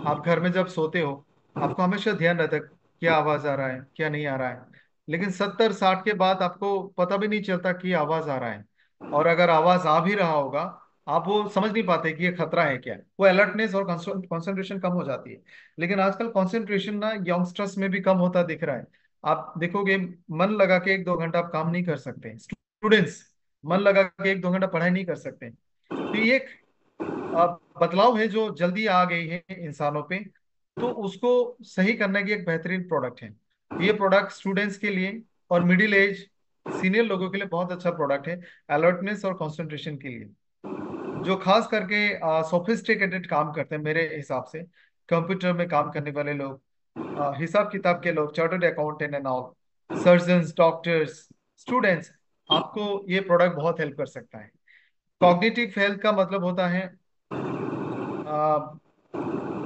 आप घर में जब सोते हो, आपको हमेशा ध्यान रहता है क्या आवाज आ रहा है, क्या नहीं आ रहा है। लेकिन 70-60 के बाद आपको पता भी नहीं चलता कि आवाज आ रहा है। और अगर आवाज आ भी रहा होगा, आप वो समझ नहीं पाते कि ये खतरा है क्या। वो अलर्टनेस और कंसंट्रेशन कम हो जाती है। लेकिन आजकल कंसंट्रेशन ना यंगस्टर्स में भी कम होता दिख रहा है। आप देखोगे मन लगा के 1-2 घंटा आप काम नहीं कर सकते। स्टूडेंट्स मन लगा के 1-2 घंटा पढ़ाई नहीं कर सकते। तो ये एक अ, बदलाव है जो जल्दी आ गई है इंसानों पे। तो उसको सही करने की एक बेहतरीन प्रोडक्ट है। ये प्रोडक्ट स्टूडेंट्स के लिए और मिडिल एज सीनियर लोगों के लिए बहुत अच्छा प्रोडक्ट है, अलर्टनेस और कंसंट्रेशन के लिए। जो खास करके सोफिस्टिकेटेड काम करते हैं, मेरे हिसाब से कंप्यूटर में काम करने वाले लोग, हिसाब किताब के लोग, chartered accountant and all, surgeons, doctors, students, आपको ये प्रोडक्ट बहुत हेल्प कर सकता है। कॉग्निटिव हेल्थ का मतलब होता है,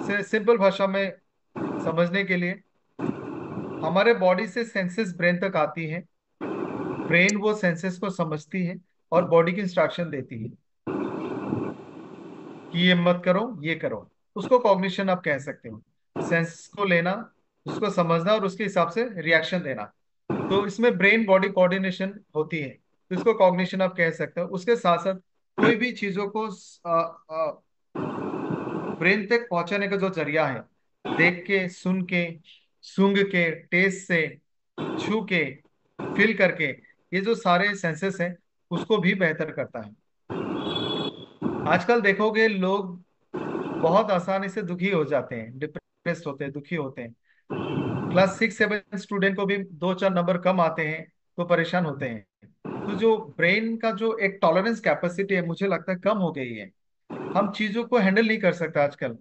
से सिंपल भाषा में समझने के लिए, हमारे बॉडी से सेंसेस ब्रेन तक आती है। ब्रेन वो सेंसेस को समझती है और बॉडी की इंस्ट्रक्शन देती है कि ये मत करो, ये करो। उसको कॉग्निशन आप कह सकते हो। सेंस को लेना, उसको समझना और उसके हिसाब से रिएक्शन देना। तो इसमें ब्रेन बॉडी कोऑर्डिनेशन होती है, तो इसको कॉग्निशन आप कह सकते हो। उसके साथ साथ कोई भी चीजों को ब्रेन तक पहुंचाने का जो जरिया है, देख के, सुन के, सूंघ के, टेस्ट से, छू के, फील करके, ये जो सारे सेंसेस हैं, उसको भी बेहतर करता है। आजकल देखोगे लोग बहुत आसानी से दुखी हो जाते हैं, डिप्रेस्ड होते हैं, दुखी होते हैं। क्लास 6 7 स्टूडेंट को भी 2 4 नंबर कम आते हैं तो परेशान होते हैं। तो जो ब्रेन का जो एक टॉलरेंस कैपेसिटी है, मुझे लगता है कम हो गई है। हम चीजों को हैंडल नहीं कर सकते आजकल।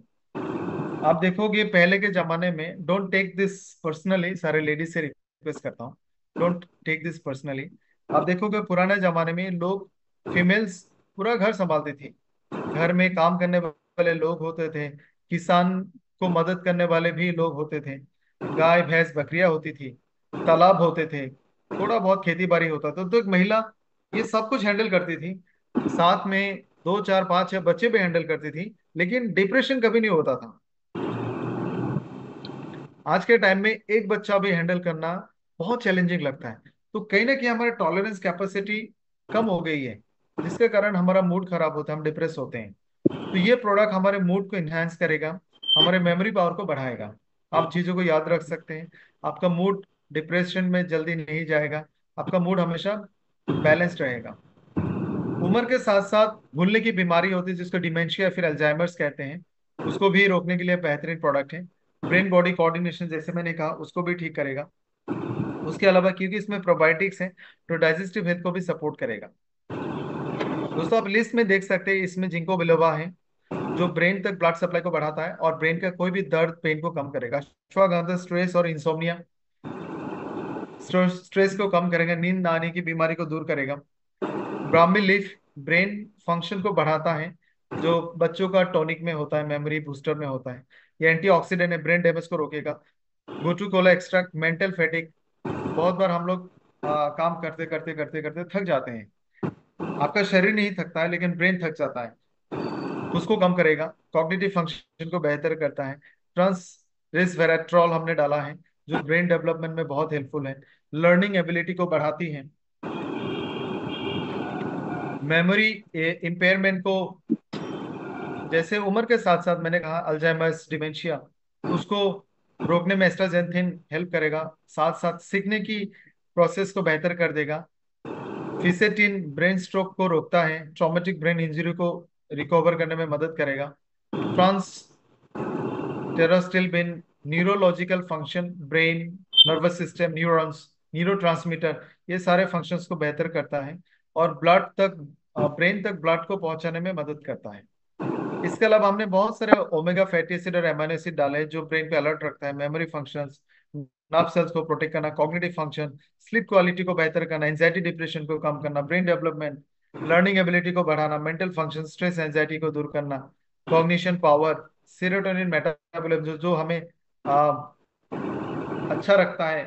आप देखोगे पहले के जमाने में, डोंट टेक दिस पर्सनली, सारे लेडीज से रिक्वेस्ट करता हूँ, डोंट टेक दिस पर्सनली। आप देखोगे पुराने जमाने में लोग, फीमेल्स पूरा घर संभालती थी, घर में काम करने वाले लोग होते थे, किसान को मदद करने वाले भी लोग होते थे, गाय भैंस बकरियां होती थी, तालाब होते थे, थोड़ा बहुत खेती बाड़ी होता था। तो एक महिला ये सब कुछ हैंडल करती थी, साथ में 2 4 5 6 बच्चे भी हैंडल करती थी, लेकिन डिप्रेशन कभी नहीं होता था। आज के टाइम में एक बच्चा भी हैंडल करना बहुत चैलेंजिंग लगता है। तो कहीं ना कहीं हमारी टॉलरेंस कैपेसिटी कम हो गई है, जिसके कारण हमारा मूड खराब होता है, हम डिप्रेस होते हैं। तो ये प्रोडक्ट हमारे मूड को इन्हांस करेगा, हमारे मेमोरी पावर को बढ़ाएगा। आप चीजों को याद रख सकते हैं, आपका मूड डिप्रेशन में जल्दी नहीं जाएगा, आपका मूड हमेशा बैलेंस्ड रहेगा। उम्र के साथ साथ भूलने की बीमारी होती है, जिसको डिमेंशिया या फिर अल्जाइमर्स कहते हैं, उसको भी रोकने के लिए बेहतरीन प्रोडक्ट है। ब्रेन बॉडी कोऑर्डिनेशन जैसे मैंने कहा, उसको भी ठीक करेगा। उसके अलावा क्योंकि इसमें प्रोबायोटिक्स हैं, तो डाइजेस्टिव हेल्थ को भी सपोर्ट करेगा। दोस्तों आप लिस्ट में देख सकते हैं, इसमें जिंको बिलोबा है, जो ब्रेन तक ब्लड सप्लाई को बढ़ाता है और ब्रेन का कोई भी दर्द पेन को कम करेगा। अश्वगंधा स्ट्रेस और इंसोम्निया, स्ट्रेस को कम करेगा, नींद ना आने की बीमारी को दूर करेगा। ब्राह्मी लीफ ब्रेन फंक्शन को बढ़ाता है, जो बच्चों का टॉनिक में होता है, मेमोरी बूस्टर में होता है। ये एंटीऑक्सीडेंट है, ब्रेन डैमेज को रोकेगा। गोटू कोला एक्सट्रैक्ट मेंटल फैटिक, बहुत बार हम लोग काम करते करते करते करते थक जाते हैं। आपका शरीर नहीं थकता है, लेकिन ब्रेन थक जाता है, उसको कम करेगा। कॉग्निटिव फंक्शन को बेहतर करता है। ट्रांस रेसवेराट्रॉल हमने डाला है, जो ब्रेन डेवलपमेंट में बहुत हेल्पफुल है, लर्निंग एबिलिटी को बढ़ाती है, मेमोरी इम्पेयरमेंट को, जैसे उम्र के साथ साथ मैंने कहा अल्जाइमर्स डिमेंशिया, उसको रोकने में एस्ट्राजेंथिन हेल्प करेगा, साथ साथ सीखने की प्रोसेस को बेहतर कर देगा। फिसेटिन ब्रेन स्ट्रोक को रोकता है, ट्रॉमेटिक ब्रेन इंजरी को रिकवर करने में मदद करेगा। ट्रांस टेरास्टिल बिन neurological function, brain, nervous system, neurons, neurotransmitter, ये सारे फंक्शंस को बेहतर करता है और ब्लड तक, ब्रेन तक ब्लड को पहुंचाने में मदद करता है। इसके अलावा हमने बहुत सारे ओमेगा फैटी एसिड और अमीनो एसिड डाले हैं, जो ब्रेन पे अलर्ट रखता है, मेमोरी फंक्शंस, नर्व सेल्स को प्रोटेक्ट करना, कॉग्निटिव फंक्शन, स्लीप क्वालिटी को बेहतर करना, एंजाइटी डिप्रेशन को कम करना, ब्रेन डेवलपमेंट, लर्निंग एबिलिटी को बढ़ाना, मेंटल फंक्शन, स्ट्रेस एंजाइटी को दूर करना, कॉग्निशन पावर, सेरोटोनिन मेटाबॉलिज्म, जो जो हमें आ, अच्छा रखता है,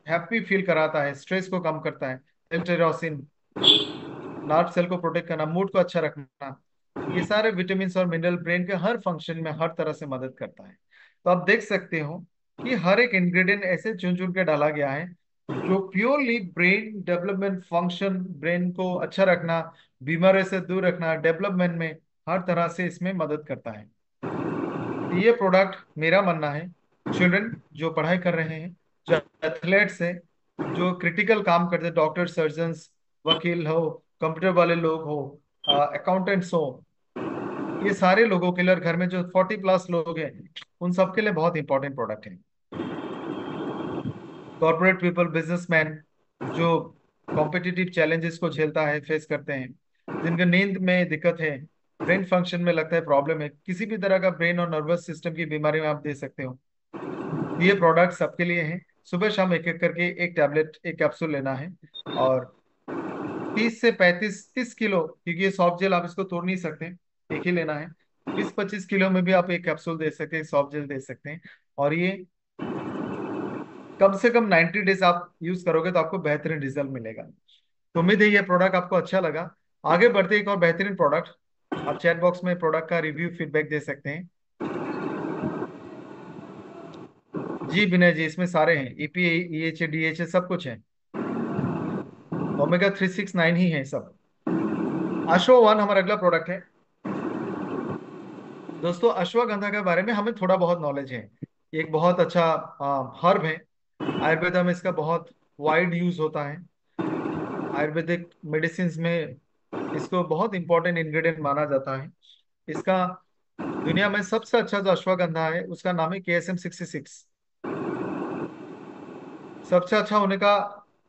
हैप्पी फील कराता है, स्ट्रेस को कम करता है, एल्टेरोसिन, नर्व सेल को प्रोटेक्ट करना, मूड को अच्छा रखना, ये सारे विटामिन और मिनरल ब्रेन के हर फंक्शन में हर तरह से मदद करता है। तो आप देख सकते हो कि हर एक इंग्रेडिएंट ऐसे चुन चुन के डाला गया है, जो purely brain development function, brain को अच्छा रखना, बीमारी से दूर रखना, डेवलपमेंट में हर तरह से इसमें मदद करता है। ये प्रोडक्ट मेरा मानना है, चिल्ड्रन जो पढ़ाई कर रहे हैं, जो एथलेट्स हैं, जो क्रिटिकल काम करते हैं, डॉक्टर, सर्जन्स, वकील हो, कंप्यूटर वाले लोग हो, अकाउंटेंट्स हो, ये सारे लोगों के लिए, और घर में जो 40+ लोग हैं, उन सबके लिए बहुत इंपॉर्टेंट प्रोडक्ट है। कॉर्पोरेट पीपल, बिजनेसमैन, जो कॉम्पिटिटिव चैलेंजेस को झेलता है, फेस करते हैं, जिनके नींद में दिक्कत है, ब्रेन फंक्शन में लगता है प्रॉब्लम है, किसी भी तरह का ब्रेन और नर्वस सिस्टम की बीमारी में आप दे सकते हो। ये प्रोडक्ट सबके लिए हैं। सुबह शाम एक एक करके एक टैबलेट, एक कैप्सूल लेना है, और 30 से 35 30 किलो, क्योंकि ये सॉफ्ट जेल आप इसको तोड़ नहीं सकते, एक ही लेना है। 20 25 किलो में भी आप एक कैप्सूल दे सकते हैं, सॉफ्ट जेल दे सकते हैं। और ये कम से कम 90 डेज आप यूज करोगे तो आपको बेहतरीन रिजल्ट मिलेगा। तो उम्मीद है ये प्रोडक्ट आपको अच्छा लगा। आगे बढ़ते एक और बेहतरीन प्रोडक्ट, आप चैट बॉक्स में प्रोडक्ट का रिव्यू फीडबैक दे सकते हैं। जी विनय जी, इसमें सारे हैं, ईपी, ईएच, डीएच, सब कुछ है, ओमेगा 3 6 9 ही है सब। अश्व 1 हमारा अगला प्रोडक्ट है। दोस्तों अश्वगंधा के बारे में हमें थोड़ा बहुत नॉलेज है। ये एक बहुत अच्छा हर्ब है, आयुर्वेदा में इसका बहुत वाइड यूज होता है। आयुर्वेदिक मेडिसिन में इसको बहुत इंपॉर्टेंट इंग्रेडिएंट माना जाता है। इसका दुनिया में सबसे अच्छा जो अश्वगंधा है उसका नाम है KSM 66। सबसे अच्छा होने का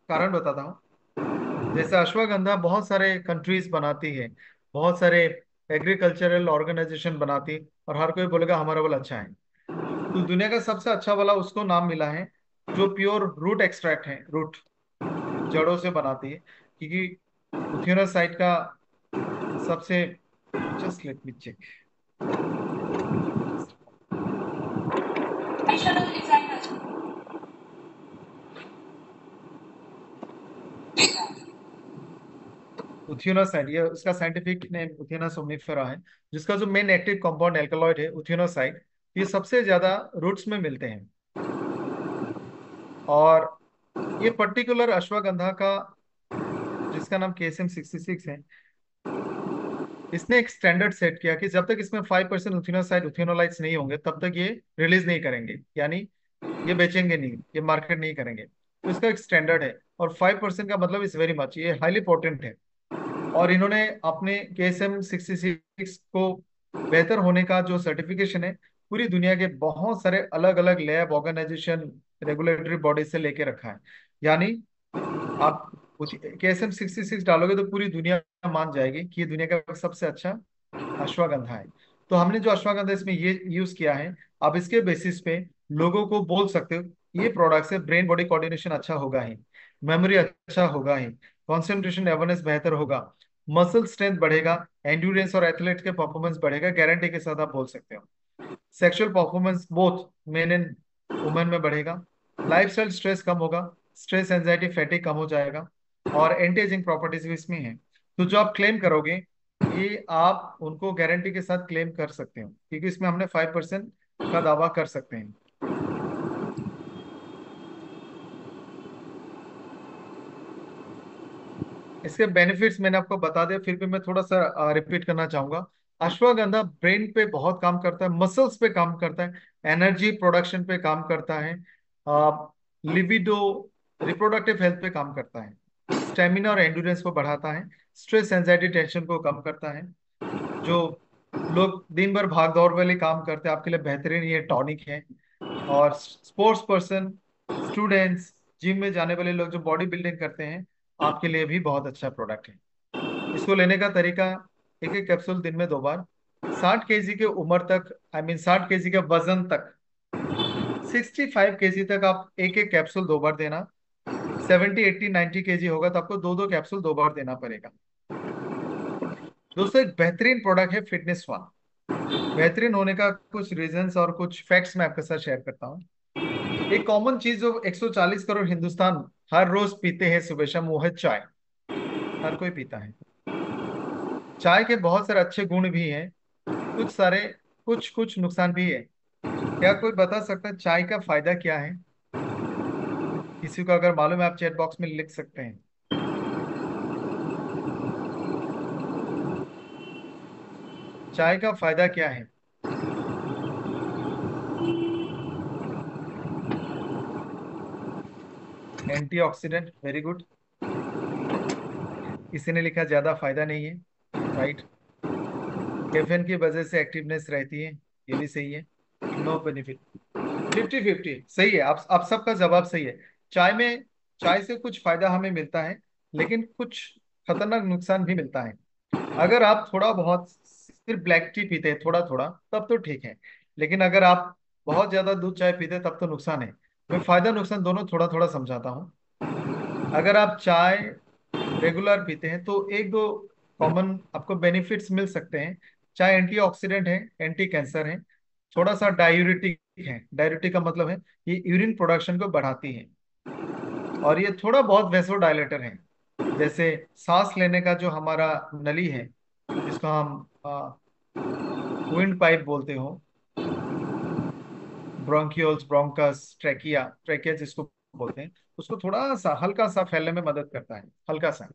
कारण बताता हूँ। जैसे अश्वगंधा बहुत सारे कंट्रीज बनाती है, बहुत सारे एग्रीकल्चरल ऑर्गेनाइजेशन बनाती, और हर कोई बोलेगा हमारा वाला अच्छा है। तो दुनिया का सबसे अच्छा वाला उसको नाम मिला है जो प्योर रूट एक्सट्रैक्ट है, रूट जड़ों से बनाती है। क्योंकि उथियोना साइड का सबसे, जस्ट लेट मी चेक, उथियोना साइड, ये उसका साइंटिफिक नेम उथियोना सोमनिफेरा है, जिसका जो मेन एक्टिव कंपाउंड एल्कलॉइड है उथियोना साइड, ये सबसे ज्यादा रूट्स में मिलते हैं। और ये पर्टिकुलर अश्वगंधा का, जिसका नाम KSM 66 है, इसने एक स्टैंडर्ड सेट किया कि जब तक इसमें 5% उथियोनासाइड उथियोनोलाइट्स नहीं होंगे तब तक ये रिलीज नहीं करेंगे, यानी ये बेचेंगे नहीं, ये मार्केट नहीं करेंगे। तो इसका एक स्टैंडर्ड है, और 5% का मतलब इज वेरी मच, ये हाईली पोटेंट है। और इन्होंने अपने KSM 66 को बेहतर होने का जो सर्टिफिकेशन है, पूरी दुनिया के बहुत सारे अलग अलग लैब ऑर्गेनाइजेशन, रेगुलेटरी बॉडी से लेके रखा है। यानी आप KSM 66 डालोगे तो पूरी दुनिया मान जाएगी कि ये दुनिया का सबसे अच्छा अश्वगंधा है। तो हमने जो अश्वगंधा इसमें ये यूज किया है, आप इसके बेसिस पे लोगों को बोल सकते हो ये प्रोडक्ट से ब्रेन बॉडी कोऑर्डिनेशन अच्छा होगा ही, मेमोरी अच्छा होगा ही, कंसंट्रेशन अवेयरनेस बेहतर होगा, मसल स्ट्रेंथ बढ़ेगा, एंड्योरेंस और एथलेट के परफॉर्मेंस बढ़ेगा, गारंटी के साथ आप बोल सकते हो। Sexual performance both men and women में बढ़ेगा, लाइफस्टाइल स्ट्रेस कम होगा, स्ट्रेस एंजाइटी फैटिक कम हो जाएगा, और एंटी एजिंग प्रॉपर्टीज भी इसमें है। तो जो आप क्लेम करोगे, ये आप उनको गारंटी के साथ क्लेम कर सकते हो, क्योंकि इसमें हमने 5% का दावा कर सकते हैं। इसके बेनिफिट्स मैंने आपको बता दिया, फिर भी मैं थोड़ा सा रिपीट करना चाहूंगा। अश्वगंधा ब्रेन पे बहुत काम करता है, मसल्स पे काम करता है, एनर्जी प्रोडक्शन पे काम करता है, लिबिडो, रिप्रोडक्टिव हेल्थ पे काम करता है, स्टेमिना और एंड्योरेंस को बढ़ाता है, स्ट्रेस एंजाइटी टेंशन को कम करता है। जो लोग दिन भर भाग दौड़ वाले काम करते हैं आपके लिए बेहतरीन ये टॉनिक है। और स्पोर्ट्स पर्सन, स्टूडेंट्स, जिम में जाने वाले लोग जो बॉडी बिल्डिंग करते हैं, आपके लिए भी बहुत अच्छा प्रोडक्ट है। इसको लेने का तरीका, एक एक कैप्सूल दिन में 2 बार, 60 kg के उम्र तक, आई मीन 60 kg के वजन तक, 65 kg तक आप एक एक कैप्सूल 2 बार देना। 70 80 90 kg होगा तो आपको दो दो कैप्सूल 2 बार देना पड़ेगा। दोस्तों, एक बेहतरीन प्रोडक्ट है फिटनेस वन। बेहतरीन होने का कुछ रीजंस और कुछ फैक्ट्स मैं आपके साथ शेयर करता हूँ। एक कॉमन चीज जो 140 करोड़ हिंदुस्तान हर रोज पीते हैं सुबह शाम, वो है चाय। हर कोई पीता है। चाय के बहुत सारे अच्छे गुण भी हैं, कुछ सारे, कुछ कुछ नुकसान भी है। क्या कोई बता सकता है चाय का फायदा क्या है? किसी को अगर मालूम है आप चैट बॉक्स में लिख सकते हैं। चाय का फायदा क्या है? Antioxidant, very good. किसी ने लिखा ज्यादा फायदा नहीं है, राइट। कैफीन की वजह से एक्टिवनेस रहती है, ये भी सही है। नो बेनिफिट, 50-50 सही है। आप सबका जवाब सही है। चाय में, चाय से कुछ फायदा हमें मिलता है, लेकिन कुछ खतरनाक नुकसान भी मिलता है। अगर आप थोड़ा बहुत सिर्फ ब्लैक टी पीते हैं थोड़ा थोड़ा, तब तो ठीक है। लेकिन अगर आप बहुत ज्यादा दूध चाय पीते हैं तब तो नुकसान है। मैं फायदा नुकसान दोनों थोड़ा थोड़ा समझाता हूँ। अगर आप चाय रेगुलर पीते हैं तो एक दो कॉमन आपको बेनिफिट्स मिल सकते हैं। चाय एंटीऑक्सीडेंट है, एंटी कैंसर है, थोड़ा सा डायूरिटिक है। डायूरिटिक का मतलब है ये यूरिन प्रोडक्शन को बढ़ाती है, और ये थोड़ा बहुत वेसोडाइलेटर है। जैसे सांस लेने का जो हमारा नली है, जिसको हम विंड पाइप बोलते हो, ब्रोंकियोल्स, ब्रोंकस, ट्रेकिया, ट्रेकिया जिसको बोलते हैं, उसको थोड़ा सा हल्का सा फैलने में मदद करता है, हल्का सा।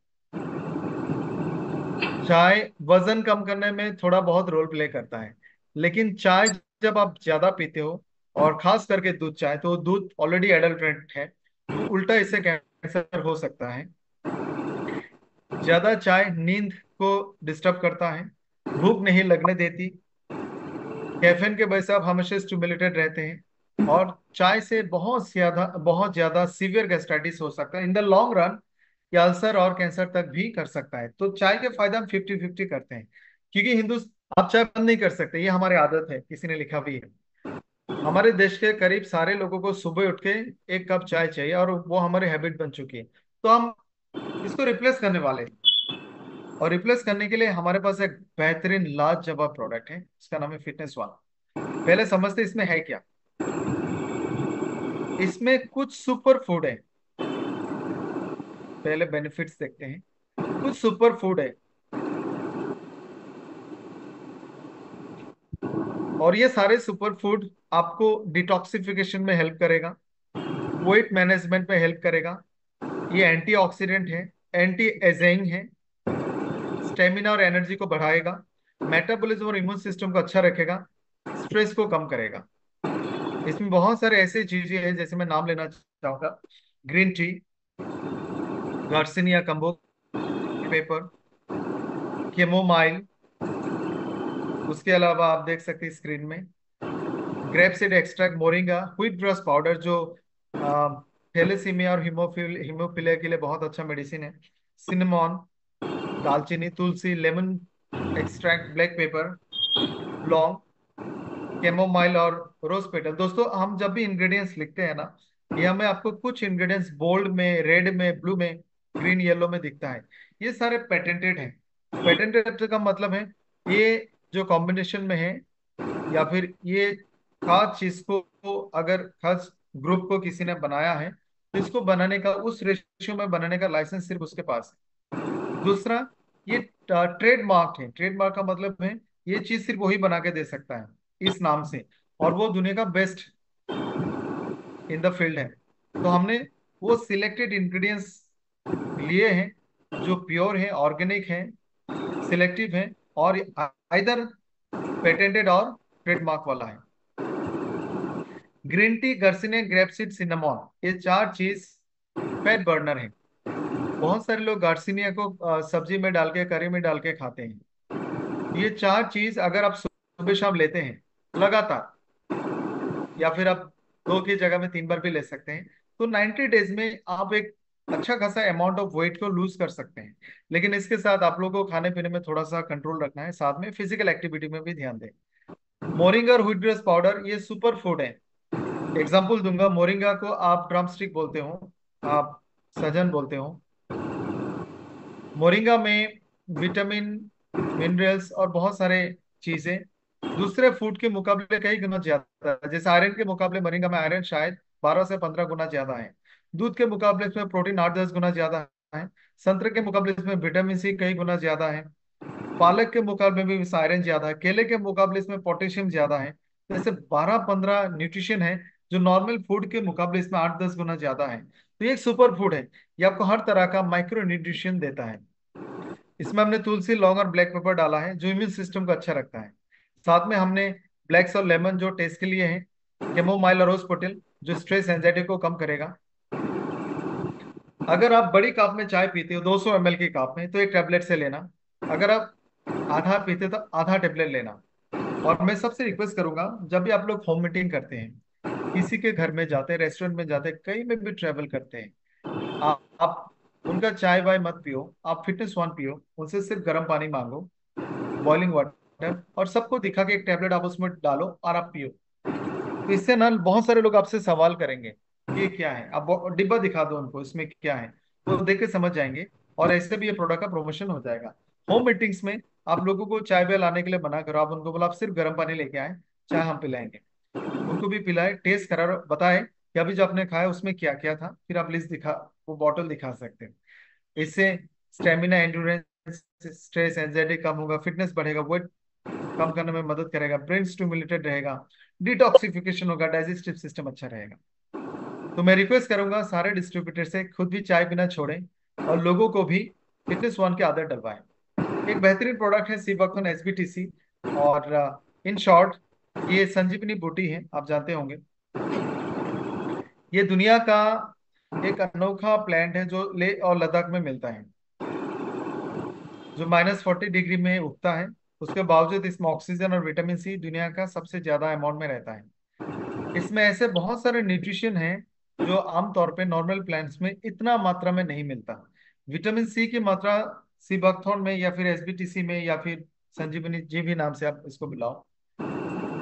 चाय वजन कम करने में थोड़ा बहुत रोल प्ले करता है, लेकिन चाय जब आप ज्यादा पीते हो, और खास करके दूध चाय, तो दूध ऑलरेडी एडल्ट्रेट है, तो उल्टा इससे कैंसर हो सकता है। ज्यादा चाय नींद को डिस्टर्ब करता है, भूख नहीं लगने देती, कैफीन के वजह से आप हमेशा स्टिमुलेटेड रहते हैं, और चाय से बहुत ज्यादा सीवियर गैस्ट्राइटिस हो सकता है इन द लॉन्ग रन। ये अल्सर और कैंसर तक भी कर सकता है। तो चाय के फायदे हम 50-50 करते हैं, क्योंकि हिंदू, आप चाय बंद नहीं कर सकते, ये हमारी आदत है, किसी ने लिखा भी है। हमारे देश के करीब सारे लोगों को सुबह उठ के एक कप चाय चाहिए, और वो हमारी हैबिट बन चुकी है। तो हम इसको रिप्लेस करने वाले हैं, और रिप्लेस करने के लिए हमारे पास एक बेहतरीन लाजवाब प्रोडक्ट है, इसका नाम है फिटनेस वन। पहले समझते इसमें है क्या। इसमें कुछ सुपर फूड है, पहले बेनिफिट्स देखते हैं। कुछ सुपर फूड है, और ये सारे सुपर फूड आपको डिटॉक्सिफिकेशन में हेल्प करेगा, वेट मैनेजमेंट में हेल्प करेगा, ये एंटीऑक्सीडेंट है, एंटी एजिंग है, स्टेमिना और एनर्जी को बढ़ाएगा, मेटाबॉलिज्म और इम्यून सिस्टम को अच्छा रखेगा, स्ट्रेस को कम करेगा। इसमें बहुत सारे ऐसे चीजें हैं, जैसे मैं नाम लेना चाहूंगा। ग्रीन टी, गार्सिनिया कंबो पेपर, केमोमाइल, उसके अलावा आप देख सकते हैं स्क्रीन में grape seed extract, moringa, wheat grass powder जो थैलेसीमिया और हीमोफीलिया के लिए बहुत अच्छा मेडिसिन है, सिनेमॉन, दालचीनी, तुलसी, लेमन एक्सट्रैक्ट, ब्लैक पेपर, लौंग, कैमोमाइल और रोज पेटल। दोस्तों, हम जब भी इंग्रेडिएंट्स लिखते हैं ना, ये हमें आपको कुछ इंग्रेडिएंट्स बोल्ड में, रेड में, ब्लू में, ग्रीन, येलो में दिखता है। ये सारे पेटेंटेड हैं। पेटेंटेड का मतलब है ये जो कॉम्बिनेशन में है, या फिर ये खास चीज को अगर खास ग्रुप को किसी ने बनाया है, तो इसको बनाने का, उस रेशियो में बनाने का लाइसेंस सिर्फ उसके पास है। दूसरा, ये ट्रेडमार्क है। ट्रेडमार्क का मतलब है ये चीज सिर्फ वही बना के दे सकता है इस नाम से, और वो दुनिया का बेस्ट इन द फील्ड है। तो हमने वो सिलेक्टेड इंग्रेडिएंट्स लिए हैं जो प्योर है, ऑर्गेनिक है, सिलेक्टिव है, और आइदर पेटेंटेड और ट्रेडमार्क वाला है। ग्रीन टी, गर्सिनिया, ग्रेपसीड, सिनेमॉन, ये चार चीज फैट बर्नर है। बहुत सारे लोग गार्सिनिया को सब्जी में डाल के, करी में डाल के खाते हैं। ये चार चीज अगर आप सुबह शाम लेते हैं लगातार, या फिर आप दो की जगह में 3 बार भी ले सकते हैं, तो 90 डेज में आप एक अच्छा खासा अमाउंट ऑफ वेट को लूज कर सकते हैं। लेकिन इसके साथ आप लोगों को खाने पीने में थोड़ा सा कंट्रोल रखना है, साथ में फिजिकल एक्टिविटी में भी ध्यान दें। मोरिंगा और व्हीट ग्रेस पाउडर ये सुपर फूड है। एग्जाम्पल दूंगा, मोरिंगा को आप ड्रम स्टिक बोलते हो, आप सजन बोलते हो। मोरिंगा में विटामिन, मिनरल्स और बहुत सारे चीजें दूसरे फूड के मुकाबले कई गुना ज्यादा है। जैसे आयरन के मुकाबले मोरिंगा में आयरन शायद 12 से 15 गुना ज्यादा है। दूध के मुकाबले इसमें प्रोटीन 8-10 गुना ज्यादा है। संतरे के मुकाबले इसमें विटामिन सी कई गुना ज्यादा है। पालक के मुकाबले में भी आयरन ज्यादा है। केले के मुकाबले इसमें पोटेशियम ज्यादा है। तो ऐसे 12-15 न्यूट्रिशन है, जो नॉर्मल फूड के मुकाबले इसमें 8-10 गुना ज्यादा है। तो ये एक सुपर फूड है। ये आपको हर तरह का माइक्रो न्यूट्रिशन देता है। इसमें हमने तुलसी, लौंग और ब्लैक पेपर डाला है, जो इम्यून सिस्टम को अच्छा रखता है। साथ में हमने ब्लैक्स और लेमन जो टेस्ट के लिए है, कैमोमाइल और रोज पटेल जो स्ट्रेस एंजाइटी को कम करेगा। अगर आप बड़ी कप में चाय पीते हो, 200 ml की कप में, तो एक टेबलेट से लेना। अगर आप आधा पीते तो आधा टेबलेट लेना। और मैं सबसे रिक्वेस्ट करूंगा, जब भी आप लोग होम मीटिंग करते हैं, किसी के घर में जाते हैं, रेस्टोरेंट में जाते हैं, कहीं में भी ट्रेवल करते हैं, आप उनका चाय वाय मत पियो, आप फिटनेस वन पियो, उनसे सिर्फ गर्म पानी मांगो, बॉइलिंग वाटर, और सबको दिखा के एक टेबलेट आप उसमें डालो और आप पियो। तो इससे ना बहुत सारे लोग आपसे सवाल करेंगे कि ये क्या है, आप डिब्बा दिखा दो उनको इसमें क्या है, वो देख के समझ जाएंगे, और ऐसे भी ये प्रोडक्ट का प्रमोशन हो जाएगा। होम मीटिंग्स में आप लोगों को चाय वाय लाने के लिए मना करो, आप उनको बोला आप सिर्फ गर्म पानी लेके आए, चाय हम पिलाएंगे। उनको भी पिलाए, टेस्ट करा, बताए कि अभी जो आपने खाया उसमें क्या क्या था, फिर आप लिस्ट दिखा, वो बॉटल दिखा सकते हैं। इससे स्टेमिना, एंड्योरेंस, स्ट्रेस, एंजाइटी कम होगा, फिटनेस बढ़ेगा, वेट कम करने में मदद करेगा, ब्रेन स्टिमुलेटेड रहेगा, डिटॉक्सिफिकेशन होगा, डाइजेस्टिव सिस्टम अच्छा रहेगा। तो मैं रिक्वेस्ट करूंगा सारे डिस्ट्रीब्यूटर से खुद भी चाय पीना छोड़ें, और लोगों को भी फिटनेस वन की आदत डलवाएं। एक बेहतरीन प्रोडक्ट है सीबकथन एसबीटीसी, और इन शॉर्ट ये संजीवनी बूटी है, आप जानते होंगे। ये दुनिया का एक अनोखा प्लांट है जो लेह और लद्दाख में मिलता है। जो -40 डिग्री में उगता है। उसके बावजूद इसमें ऑक्सीजन और विटामिन सी दुनिया का सबसे ज्यादा अमाउंट में रहता है। इसमें ऐसे बहुत सारे न्यूट्रिशन हैं जो आमतौर पे नॉर्मल प्लांट्स में इतना मात्रा में नहीं मिलता। विटामिन सी की मात्रा सी बकथॉर्न में या फिर एसबीटीसी में या फिर संजीवनी जी भी नाम से आप इसको बुलाओ,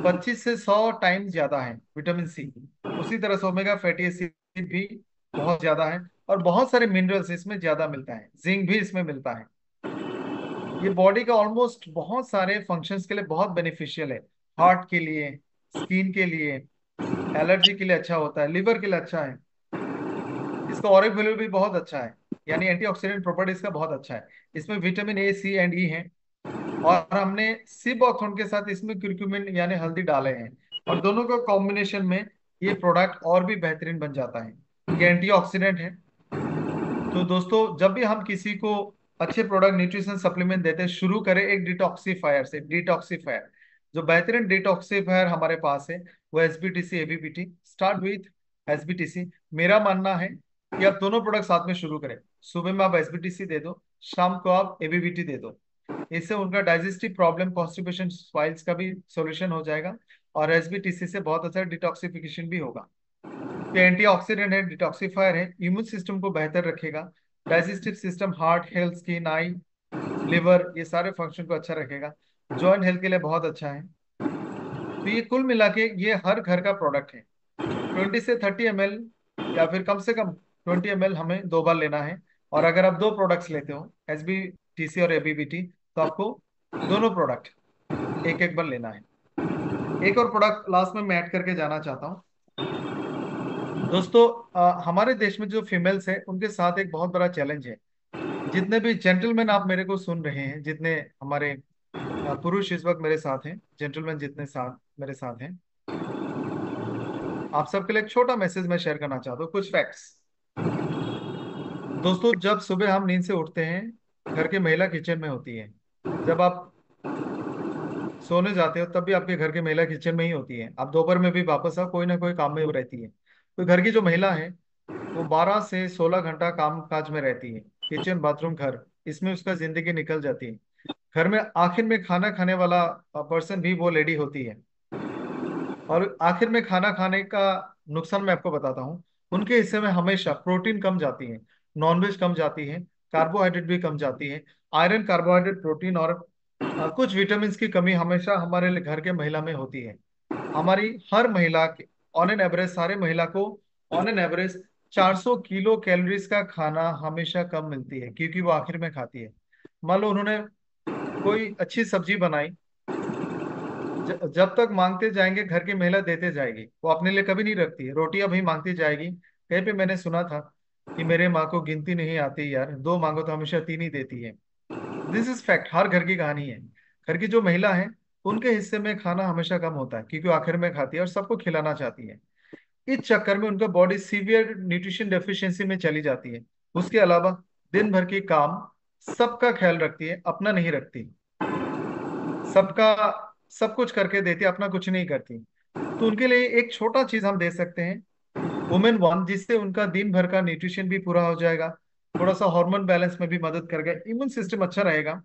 25 से 100 टाइम्स ज्यादा है विटामिन सी। उसी तरह से ओमेगा फैटी एसिड भी बहुत ज्यादा है, और बहुत सारे मिनरल्स इसमें ज्यादा मिलता है, जिंक भी इसमें मिलता है। ये बॉडी का ऑलमोस्ट बहुत सारे फंक्शंस के लिए बहुत बेनिफिशियल है। हार्ट के लिए, स्किन के लिए, एलर्जी के लिए अच्छा होता है, लिवर के लिए अच्छा है। इसका ऑरिक वैल्यू भी बहुत अच्छा है, यानी एंटीऑक्सीडेंट प्रॉपर्टी इसका बहुत अच्छा है। इसमें विटामिन ए, सी एंड ई है। और हमने सिबोथोन के साथ इसमें क्यूरक्यूमिन यानी हल्दी डाले हैं, और दोनों का कॉम्बिनेशन में ये प्रोडक्ट और भी बेहतरीन बन जाता है। ये एंटीऑक्सीडेंट है। तो दोस्तों, जब भी हम किसी को अच्छे प्रोडक्ट न्यूट्रिशन सप्लीमेंट देते हैं, शुरू करें एक डिटॉक्सीफायर से। डिटॉक्सीफायर, जो बेहतरीन डिटॉक्सीफायर हमारे पास है वो एसबीटीसी एबीपीटी। Start with एसबीटीसी। मेरा मानना है कि आप दोनों प्रोडक्ट साथ में शुरू करें। सुबह में आप एसबीटीसी दे दो, शाम को आप एबीपीटी दे दो। इससे उनका डाइजेस्टिव प्रॉब्लम, कॉन्स्टिपेशन, स्वाइल्स का भी सॉल्यूशन हो जाएगा, और एसबीटीसी से बहुत अच्छा डिटॉक्सिफिकेशन भी होगा। ये एंटीऑक्सीडेंट है, डिटॉक्सिफायर है, इम्यून सिस्टम को बेहतर रखेगा, digestive system, heart health, skin, eye, liver, ये सारे फंक्शन को अच्छा रखेगा। जॉइंट हेल्थ के लिए बहुत अच्छा है। तो ये कुल मिला के ये हर घर का प्रोडक्ट है। 20 से 30 ml, या फिर कम से कम 20 ml हमें 2 बार लेना है। और अगर आप दो प्रोडक्ट्स लेते हो, एसबीटीसी और एबीबीटी, तो आपको दोनों प्रोडक्ट एक एक बार लेना है। एक और प्रोडक्ट लास्ट में मैं ऐड करके जाना चाहता हूँ। दोस्तों, हमारे देश में जो फीमेल्स है उनके साथ एक बहुत बड़ा चैलेंज है। जितने भी जेंटलमैन आप मेरे को सुन रहे हैं, जितने हमारे पुरुष इस वक्त मेरे साथ हैं, जेंटलमैन जितने साथ मेरे साथ हैं, आप सबके लिए एक छोटा मैसेज मैं शेयर करना चाहता हूँ, कुछ फैक्ट्स। दोस्तों, जब सुबह हम नींद से उठते हैं, घर की महिला किचन में होती है। जब आप सोने जाते हो तब भी आपके घर की महिला किचन में ही होती है। आप दोपहर में भी वापस आओ, कोई ना कोई काम में वो रहती है। तो घर की जो महिला है वो 12 से 16 घंटा काम काज में रहती है। किचन, बाथरूम, घर, इसमें उसका जिंदगी निकल जाती है। घर में आखिर में खाना खाने वाला पर्सन भी वो लेडी होती है। और आखिर में खाना खाने का नुकसान मैं आपको बताता हूँ। उनके हिस्से में हमेशा प्रोटीन कम जाती है, नॉनवेज कम जाती है, कार्बोहाइड्रेट भी कम जाती है। आयरन, कार्बोहाइड्रेट, प्रोटीन और कुछ विटामिन की कमी हमेशा हमारे घर के महिला में होती है। हमारी हर महिला के ऑन एन एवरेज, सारे महिला को on an average 400 kilo calories का खाना हमेशा कम मिलती है, क्योंकि वो आखिर में खाती है। मान लो उन्होंने कोई अच्छी सब्जी बनाई, जब तक मांगते जाएंगे घर की महिला देते जाएगी, वो अपने लिए कभी नहीं रखती है। रोटियां भी मांगती जाएगी। कहीं पे मैंने सुना था कि मेरे माँ को गिनती नहीं आती यार, दो मांगो तो हमेशा तीन ही देती है। दिस इज फैक्ट, हर घर की कहानी है। घर की जो महिला है उनके हिस्से में खाना हमेशा कम होता है, क्योंकि वो आखिर में खाती है और सबको खिलाना चाहती है। इस चक्कर में उनका बॉडी सीवियर न्यूट्रिशन डेफिशिएंसी में चली जाती है। उसके अलावा दिन भर की काम, सबका ख्याल रखती है, अपना नहीं रखती। सबका सब कुछ करके देती है, अपना कुछ नहीं करती। तो उनके लिए एक छोटा चीज हम दे सकते हैं, वुमेन वन, जिससे उनका दिन भर का न्यूट्रिशन भी पूरा हो जाएगा, थोड़ा सा हार्मोन बैलेंस में भी मदद करेगा, इम्यून सिस्टम अच्छा रहेगा,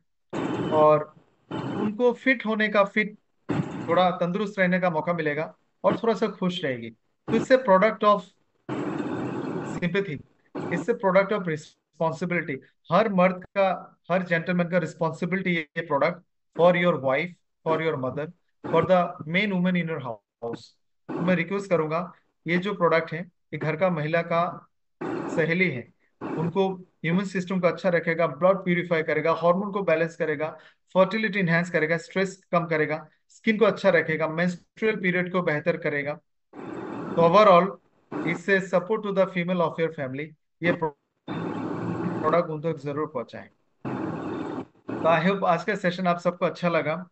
और उनको फिट होने का, फिट, थोड़ा तंदुरुस्त रहने का मौका मिलेगा, और थोड़ा सा खुश रहेगी। तो इससे प्रोडक्ट ऑफ सिंपैथी, इससे प्रोडक्ट ऑफ रिस्पॉन्सिबिलिटी, हर मर्द का, हर जेंटलमैन का रिस्पॉन्सिबिलिटी ये product, for your wife, for your mother, for the main women in your house. तो मैं रिक्वेस्ट करूंगा, ये जो प्रोडक्ट है ये घर का महिला का सहेली है। उनको इम्यून सिस्टम को अच्छा रखेगा, ब्लड प्यूरिफाई करेगा, हार्मोन को बैलेंस करेगा, फर्टिलिटी इनहेंस करेगा, स्ट्रेस कम करेगा, स्किन को अच्छा रखेगा, मेंस्ट्रुअल पीरियड को बेहतर करेगा। तो ओवरऑल इससे support to the female of your family, ये प्रोडक्ट उन तक जरूर पहुंचाएं। तो आई होप आज का सेशन आप सबको अच्छा लगा।